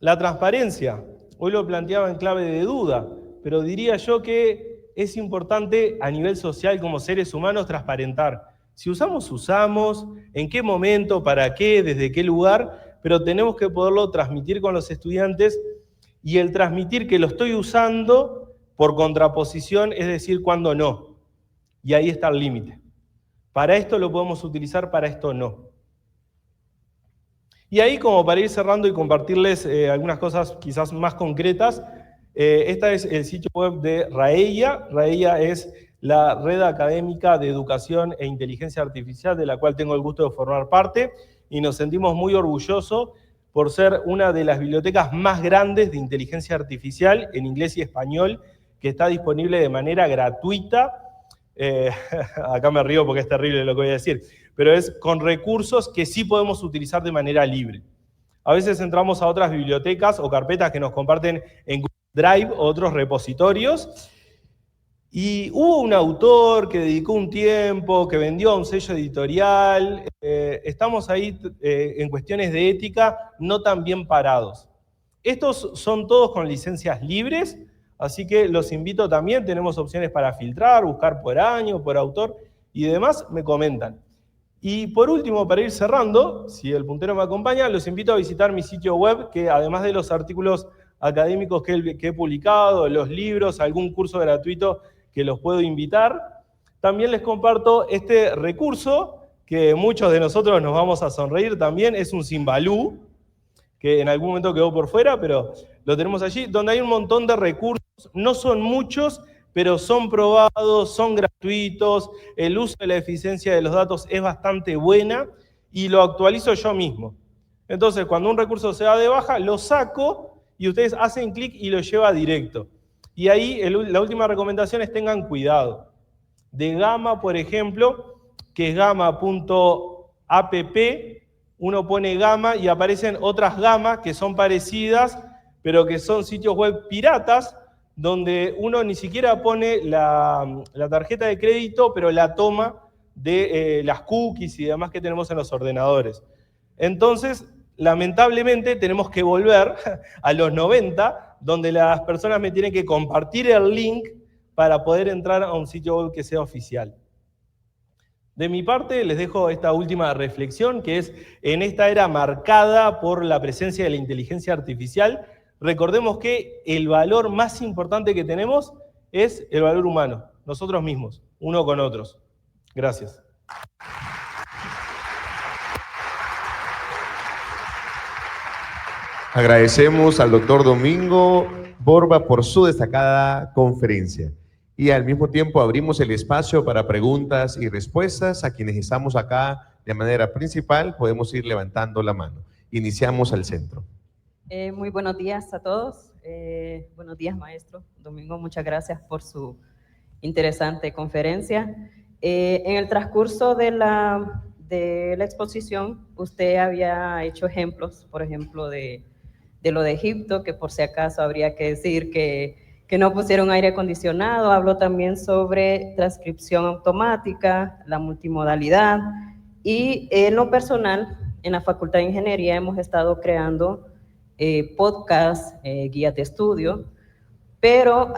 La transparencia, hoy lo planteaba en clave de duda, pero diría yo que es importante a nivel social como seres humanos transparentar. Si usamos, usamos, en qué momento, para qué, desde qué lugar, pero tenemos que poderlo transmitir con los estudiantes y el transmitir que lo estoy usando por contraposición, es decir, cuando no. Y ahí está el límite. Para esto lo podemos utilizar, para esto no. Y ahí, como para ir cerrando y compartirles algunas cosas quizás más concretas, este es el sitio web de RAEIA. RAEIA es la Red Académica de Educación e Inteligencia Artificial, de la cual tengo el gusto de formar parte, y nos sentimos muy orgullosos por ser una de las bibliotecas más grandes de inteligencia artificial en inglés y español, que está disponible de manera gratuita Acá me río porque es terrible lo que voy a decir, pero es con recursos que sí podemos utilizar de manera libre. A veces entramos a otras bibliotecas o carpetas que nos comparten en Google Drive o otros repositorios, y hubo un autor que dedicó un tiempo, que vendió a un sello editorial. Estamos ahí en cuestiones de ética no tan bien parados. Estos son todos con licencias libres, así que los invito también, tenemos opciones para filtrar, buscar por año, por autor y demás, me comentan. Y por último, para ir cerrando, si el puntero me acompaña, los invito a visitar mi sitio web, que además de los artículos académicos que he publicado, los libros, algún curso gratuito que los puedo invitar, también les comparto este recurso, que muchos de nosotros nos vamos a sonreír también, es un Simbalú, que en algún momento quedó por fuera, pero lo tenemos allí, donde hay un montón de recursos, no son muchos, pero son probados, son gratuitos, el uso de la eficiencia de los datos es bastante buena y lo actualizo yo mismo. Entonces, cuando un recurso se da de baja, lo saco y ustedes hacen clic y lo lleva directo. Y ahí la última recomendación es tengan cuidado. De Gamma, por ejemplo, que es gamma.app, uno pone Gamma y aparecen otras Gamma que son parecidas, pero que son sitios web piratas, donde uno ni siquiera pone la tarjeta de crédito, pero la toma de las cookies y demás que tenemos en los ordenadores. Entonces, lamentablemente, tenemos que volver a los 90, donde las personas me tienen que compartir el link para poder entrar a un sitio web que sea oficial. De mi parte, les dejo esta última reflexión, que es, en esta era marcada por la presencia de la inteligencia artificial, recordemos que el valor más importante que tenemos es el valor humano, nosotros mismos, uno con otros. Gracias. Agradecemos al doctor Domingo Borba por su destacada conferencia. Y al mismo tiempo abrimos el espacio para preguntas y respuestas. A quienes estamos acá de manera principal podemos ir levantando la mano. Iniciamos al centro. Muy buenos días a todos. Buenos días, maestro Domingo. Muchas gracias por su interesante conferencia. En el transcurso de la exposición, usted había hecho ejemplos, por ejemplo, de lo de Egipto, que por si acaso habría que decir que no pusieron aire acondicionado. Habló también sobre transcripción automática, la multimodalidad, y en lo personal, en la Facultad de Ingeniería hemos estado creando podcasts, guías de estudio, pero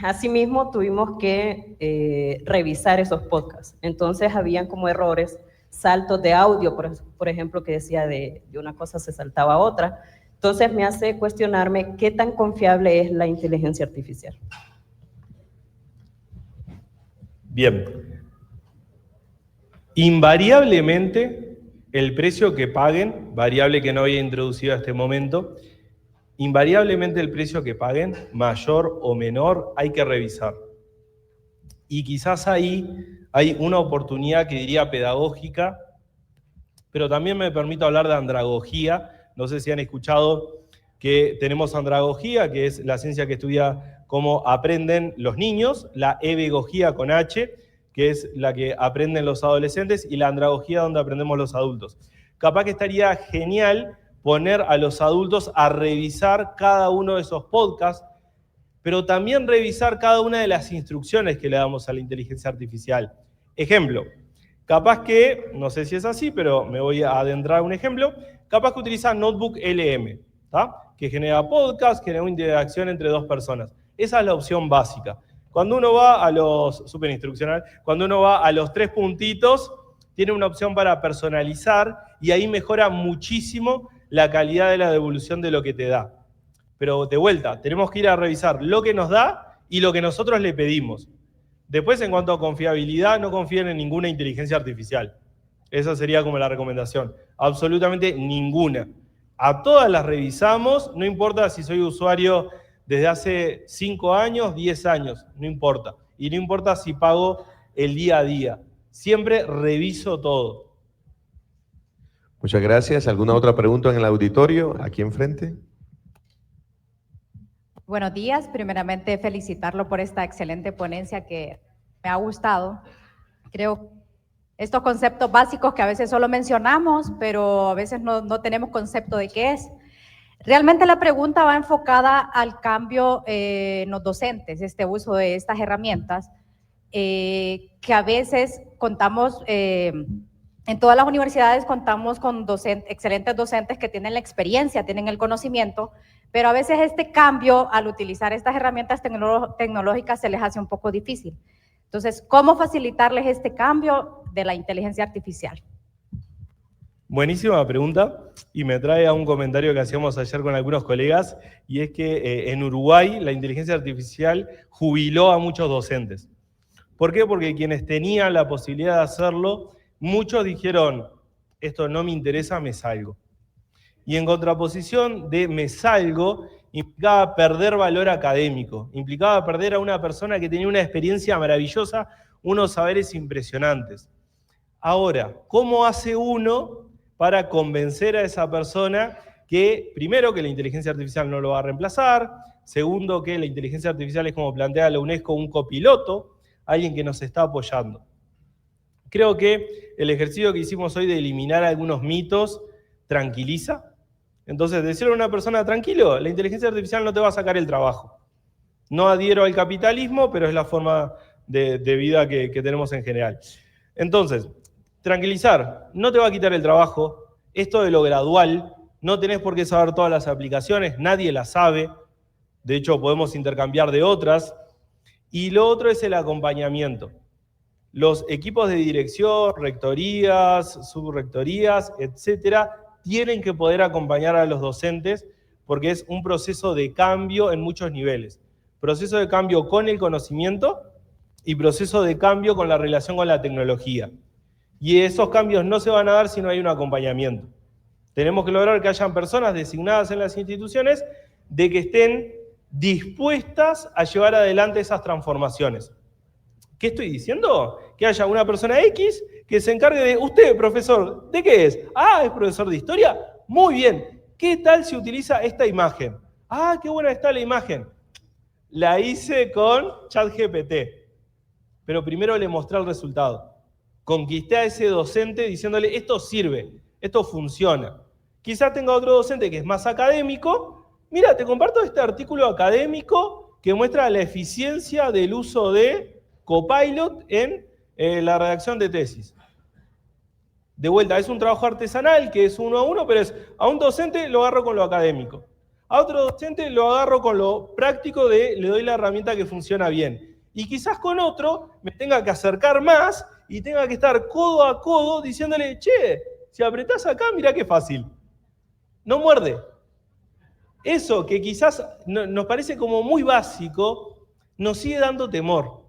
asimismo tuvimos que revisar esos podcasts. Entonces habían como errores, saltos de audio, por ejemplo, que decía de una cosa se saltaba a otra. Entonces me hace cuestionarme qué tan confiable es la inteligencia artificial. Bien. Invariablemente, el precio que paguen, variable que no había introducido a este momento, invariablemente el precio que paguen, mayor o menor, hay que revisar. Y quizás ahí hay una oportunidad que diría pedagógica, pero también me permito hablar de andragogía. No sé si han escuchado que tenemos andragogía, que es la ciencia que estudia cómo aprenden los niños, la edegogía con H, que es la que aprenden los adolescentes, y la andragogía donde aprendemos los adultos. Capaz que estaría genial poner a los adultos a revisar cada uno de esos podcasts, pero también revisar cada una de las instrucciones que le damos a la inteligencia artificial. Ejemplo, capaz que, no sé si es así, pero me voy a adentrar a un ejemplo, capaz que utiliza Notebook LM, ¿tá? Que genera podcast, genera una interacción entre dos personas. Esa es la opción básica. Cuando uno va a los, súper instruccional, cuando uno va a los 3 puntitos, tiene una opción para personalizar y ahí mejora muchísimo la calidad de la devolución de lo que te da. Pero de vuelta, tenemos que ir a revisar lo que nos da y lo que nosotros le pedimos. Después, en cuanto a confiabilidad, no confíen en ninguna inteligencia artificial. Esa sería como la recomendación. Absolutamente ninguna. A todas las revisamos, no importa si soy usuario desde hace 5 años, 10 años, no importa. Y no importa si pago el día a día. Siempre reviso todo. Muchas gracias. ¿Alguna otra pregunta en el auditorio? Aquí enfrente. Buenos días. Primeramente, felicitarlo por esta excelente ponencia que me ha gustado. Creo estos conceptos básicos que a veces solo mencionamos, pero a veces no tenemos concepto de qué es. Realmente la pregunta va enfocada al cambio en los docentes, este uso de estas herramientas, que a veces contamos, en todas las universidades contamos con excelentes docentes que tienen la experiencia, tienen el conocimiento, pero a veces este cambio al utilizar estas herramientas tecnológicas se les hace un poco difícil. Entonces, ¿cómo facilitarles este cambio de la inteligencia artificial? Buenísima pregunta, y me trae a un comentario que hacíamos ayer con algunos colegas, y es que en Uruguay la inteligencia artificial jubiló a muchos docentes. ¿Por qué? Porque quienes tenían la posibilidad de hacerlo, muchos dijeron, esto no me interesa, me salgo. Y en contraposición de me salgo, implicaba perder valor académico, implicaba perder a una persona que tenía una experiencia maravillosa, unos saberes impresionantes. Ahora, ¿cómo hace uno para convencer a esa persona que, primero, que la inteligencia artificial no lo va a reemplazar, segundo, que la inteligencia artificial es, como plantea la UNESCO, un copiloto, alguien que nos está apoyando? Creo que el ejercicio que hicimos hoy de eliminar algunos mitos tranquiliza. Entonces, decirle a una persona, tranquilo, la inteligencia artificial no te va a sacar el trabajo. No adhiero al capitalismo, pero es la forma de vida que tenemos en general. Entonces, tranquilizar, no te va a quitar el trabajo, esto de lo gradual, no tenés por qué saber todas las aplicaciones, nadie las sabe, de hecho podemos intercambiar de otras, y lo otro es el acompañamiento. Los equipos de dirección, rectorías, subrectorías, etcétera, tienen que poder acompañar a los docentes porque es un proceso de cambio en muchos niveles. Proceso de cambio con el conocimiento y proceso de cambio con la relación con la tecnología. Y esos cambios no se van a dar si no hay un acompañamiento. Tenemos que lograr que hayan personas designadas en las instituciones de que estén dispuestas a llevar adelante esas transformaciones. ¿Qué estoy diciendo? Que haya una persona X que se encargue de, usted, profesor, ¿de qué es? Ah, ¿es profesor de historia? Muy bien. ¿Qué tal si utiliza esta imagen? Ah, qué buena está la imagen. La hice con ChatGPT. Pero primero le mostré el resultado. Conquisté a ese docente diciéndole, esto sirve, esto funciona. Quizás tenga otro docente que es más académico. Mira, te comparto este artículo académico que muestra la eficiencia del uso de Copilot en la redacción de tesis. De vuelta, es un trabajo artesanal que es 1 a 1, pero es a un docente lo agarro con lo académico. A otro docente lo agarro con lo práctico de le doy la herramienta que funciona bien. Y quizás con otro me tenga que acercar más y tenga que estar codo a codo diciéndole, che, si apretás acá, mirá qué fácil. No muerde. Eso que quizás nos parece como muy básico, nos sigue dando temor.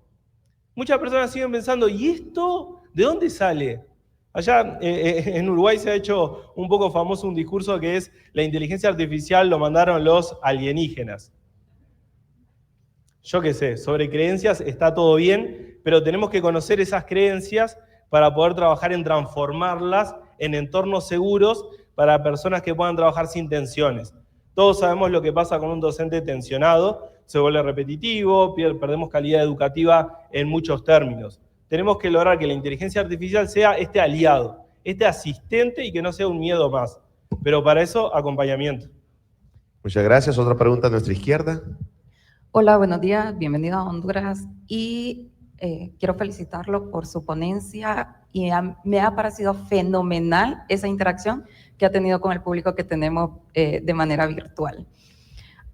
Muchas personas siguen pensando, ¿y esto de dónde sale? Allá en Uruguay se ha hecho un poco famoso un discurso que es la inteligencia artificial lo mandaron los alienígenas. Yo qué sé, sobre creencias está todo bien, pero tenemos que conocer esas creencias para poder trabajar en transformarlas en entornos seguros para personas que puedan trabajar sin tensiones. Todos sabemos lo que pasa con un docente tensionado, se vuelve repetitivo, perdemos calidad educativa en muchos términos. Tenemos que lograr que la inteligencia artificial sea este aliado, este asistente y que no sea un miedo más. Pero para eso, acompañamiento. Muchas gracias. Otra pregunta a nuestra izquierda. Hola, buenos días, bienvenido a Honduras y quiero felicitarlo por su ponencia y me ha parecido fenomenal esa interacción que ha tenido con el público que tenemos de manera virtual.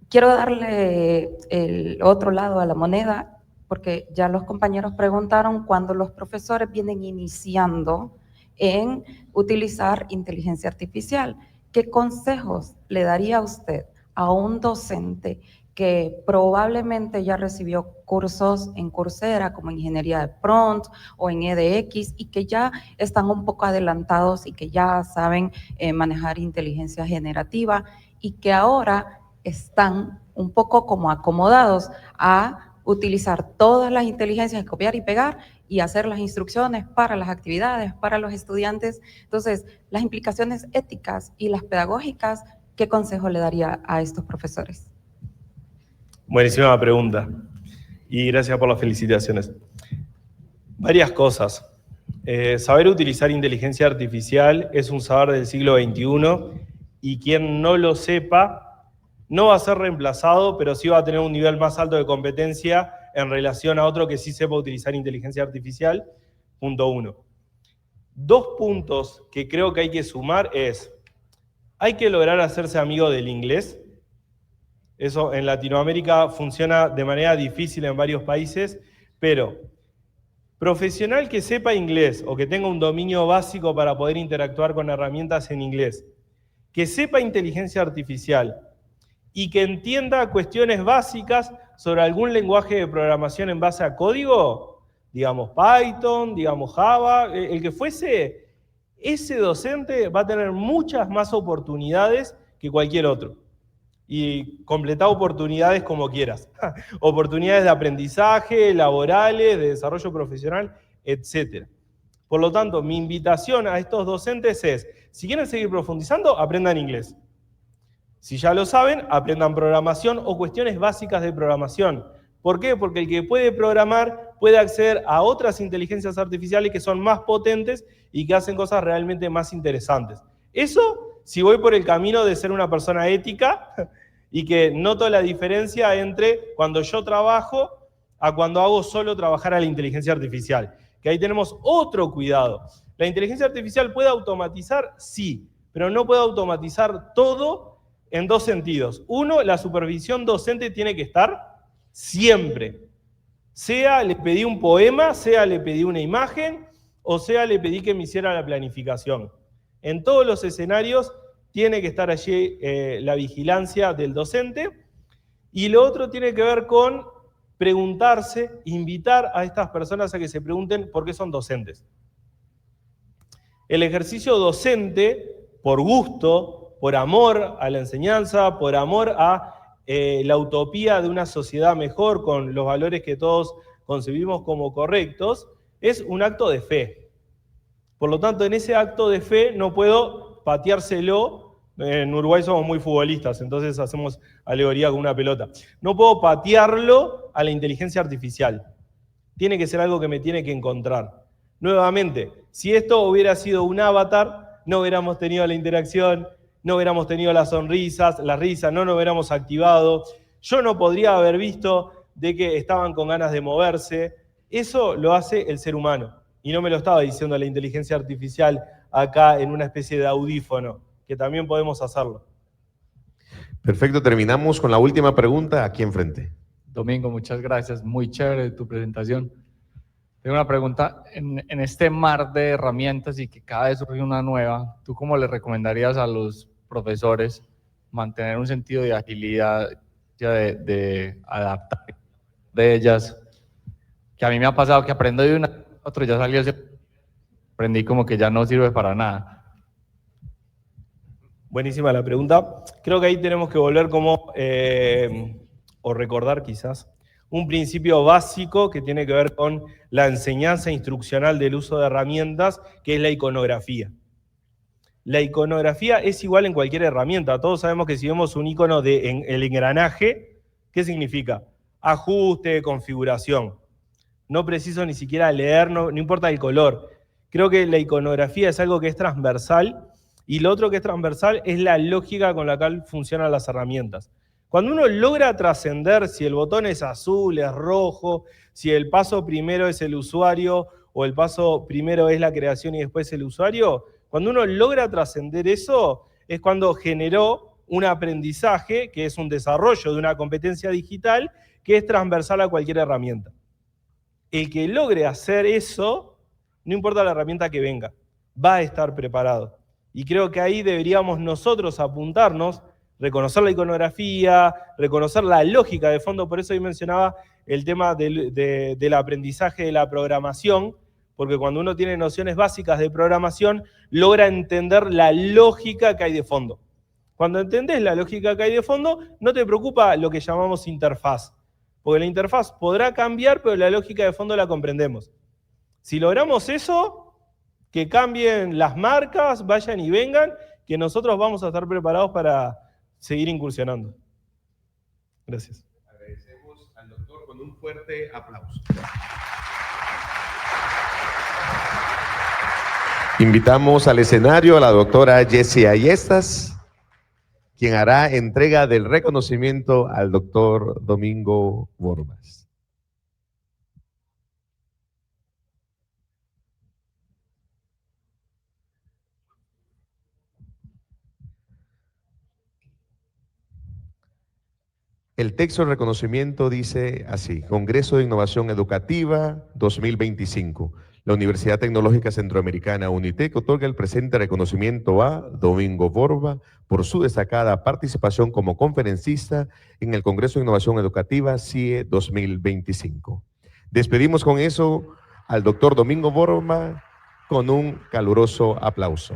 Quiero darle el otro lado a la moneda porque ya los compañeros preguntaron cuando los profesores vienen iniciando en utilizar inteligencia artificial. ¿Qué consejos le daría usted a un docente que probablemente ya recibió cursos en Coursera como ingeniería de prompt o en EDX y que ya están un poco adelantados y que ya saben manejar inteligencia generativa y que ahora están un poco como acomodados a utilizar todas las inteligencias, copiar y pegar y hacer las instrucciones para las actividades, para los estudiantes? Entonces, las implicaciones éticas y las pedagógicas, ¿qué consejo le daría a estos profesores? Buenísima pregunta y gracias por las felicitaciones. Varias cosas. Saber utilizar inteligencia artificial es un saber del siglo XXI y quien no lo sepa no va a ser reemplazado, pero sí va a tener un nivel más alto de competencia en relación a otro que sí sepa utilizar inteligencia artificial. Punto 1. 2 puntos que creo que hay que sumar es, hay que lograr hacerse amigo del inglés. Eso en Latinoamérica funciona de manera difícil en varios países, pero profesional que sepa inglés o que tenga un dominio básico para poder interactuar con herramientas en inglés, que sepa inteligencia artificial y que entienda cuestiones básicas sobre algún lenguaje de programación en base a código, digamos Python, digamos Java, el que fuese, ese docente va a tener muchas más oportunidades que cualquier otro. Y completar oportunidades como quieras. Oportunidades de aprendizaje, laborales, de desarrollo profesional, etc. Por lo tanto, mi invitación a estos docentes es, si quieren seguir profundizando, aprendan inglés. Si ya lo saben, aprendan programación o cuestiones básicas de programación. ¿Por qué? Porque el que puede programar puede acceder a otras inteligencias artificiales que son más potentes y que hacen cosas realmente más interesantes. Eso, si voy por el camino de ser una persona ética y que noto la diferencia entre cuando yo trabajo a cuando hago solo trabajar a la inteligencia artificial. Que ahí tenemos otro cuidado. ¿La inteligencia artificial puede automatizar? Sí, pero no puede automatizar todo en 2 sentidos. Uno, la supervisión docente tiene que estar siempre. Sea le pedí un poema, sea le pedí una imagen, o sea le pedí que me hiciera la planificación. En todos los escenarios tiene que estar allí la vigilancia del docente. Y lo otro tiene que ver con preguntarse, invitar a estas personas a que se pregunten por qué son docentes. El ejercicio docente, por gusto, por amor a la enseñanza, por amor a la utopía de una sociedad mejor con los valores que todos concebimos como correctos, es un acto de fe. Por lo tanto, en ese acto de fe no puedo pateárselo. En Uruguay somos muy futbolistas, entonces hacemos alegoría con una pelota. No puedo patearlo a la inteligencia artificial. Tiene que ser algo que me tiene que encontrar. Nuevamente, si esto hubiera sido un avatar, no hubiéramos tenido la interacción, no hubiéramos tenido las sonrisas, las risas, no nos hubiéramos activado. Yo no podría haber visto de que estaban con ganas de moverse. Eso lo hace el ser humano. Y no me lo estaba diciendo la inteligencia artificial acá en una especie de audífono, que también podemos hacerlo. Perfecto, terminamos con la última pregunta aquí enfrente. Domingo, muchas gracias, muy chévere tu presentación. Tengo una pregunta, en este mar de herramientas y que cada vez surge una nueva, ¿tú cómo le recomendarías a los profesores mantener un sentido de agilidad, de adaptar de ellas? Que a mí me ha pasado que aprendo de una, otro ya salió, aprendí como que ya no sirve para nada. Buenísima la pregunta. Creo que ahí tenemos que volver como, o recordar quizás, un principio básico que tiene que ver con la enseñanza instruccional del uso de herramientas, que es la iconografía. La iconografía es igual en cualquier herramienta. Todos sabemos que si vemos un icono de el engranaje, ¿qué significa? Ajuste, configuración. No preciso ni siquiera leer, no importa el color. Creo que la iconografía es algo que es transversal. Y lo otro que es transversal es la lógica con la cual funcionan las herramientas. Cuando uno logra trascender si el botón es azul, es rojo, si el paso primero es el usuario o el paso primero es la creación y después el usuario, cuando uno logra trascender eso es cuando generó un aprendizaje que es un desarrollo de una competencia digital que es transversal a cualquier herramienta. El que logre hacer eso, no importa la herramienta que venga, va a estar preparado. Y creo que ahí deberíamos nosotros apuntarnos, reconocer la iconografía, reconocer la lógica de fondo. Por eso hoy mencionaba el tema del aprendizaje de la programación, porque cuando uno tiene nociones básicas de programación, logra entender la lógica que hay de fondo. Cuando entendés la lógica que hay de fondo, no te preocupa lo que llamamos interfaz, porque la interfaz podrá cambiar, pero la lógica de fondo la comprendemos. Si logramos eso, que cambien las marcas, vayan y vengan, que nosotros vamos a estar preparados para seguir incursionando. Gracias. Agradecemos al doctor con un fuerte aplauso. Invitamos al escenario a la doctora Jessie Ayestas, quien hará entrega del reconocimiento al doctor Domingo Borbas. El texto de reconocimiento dice así: Congreso de Innovación Educativa 2025. La Universidad Tecnológica Centroamericana UNITEC otorga el presente reconocimiento a Domingo Borba por su destacada participación como conferencista en el Congreso de Innovación Educativa CIE 2025. Despedimos con eso al doctor Domingo Borba con un caluroso aplauso.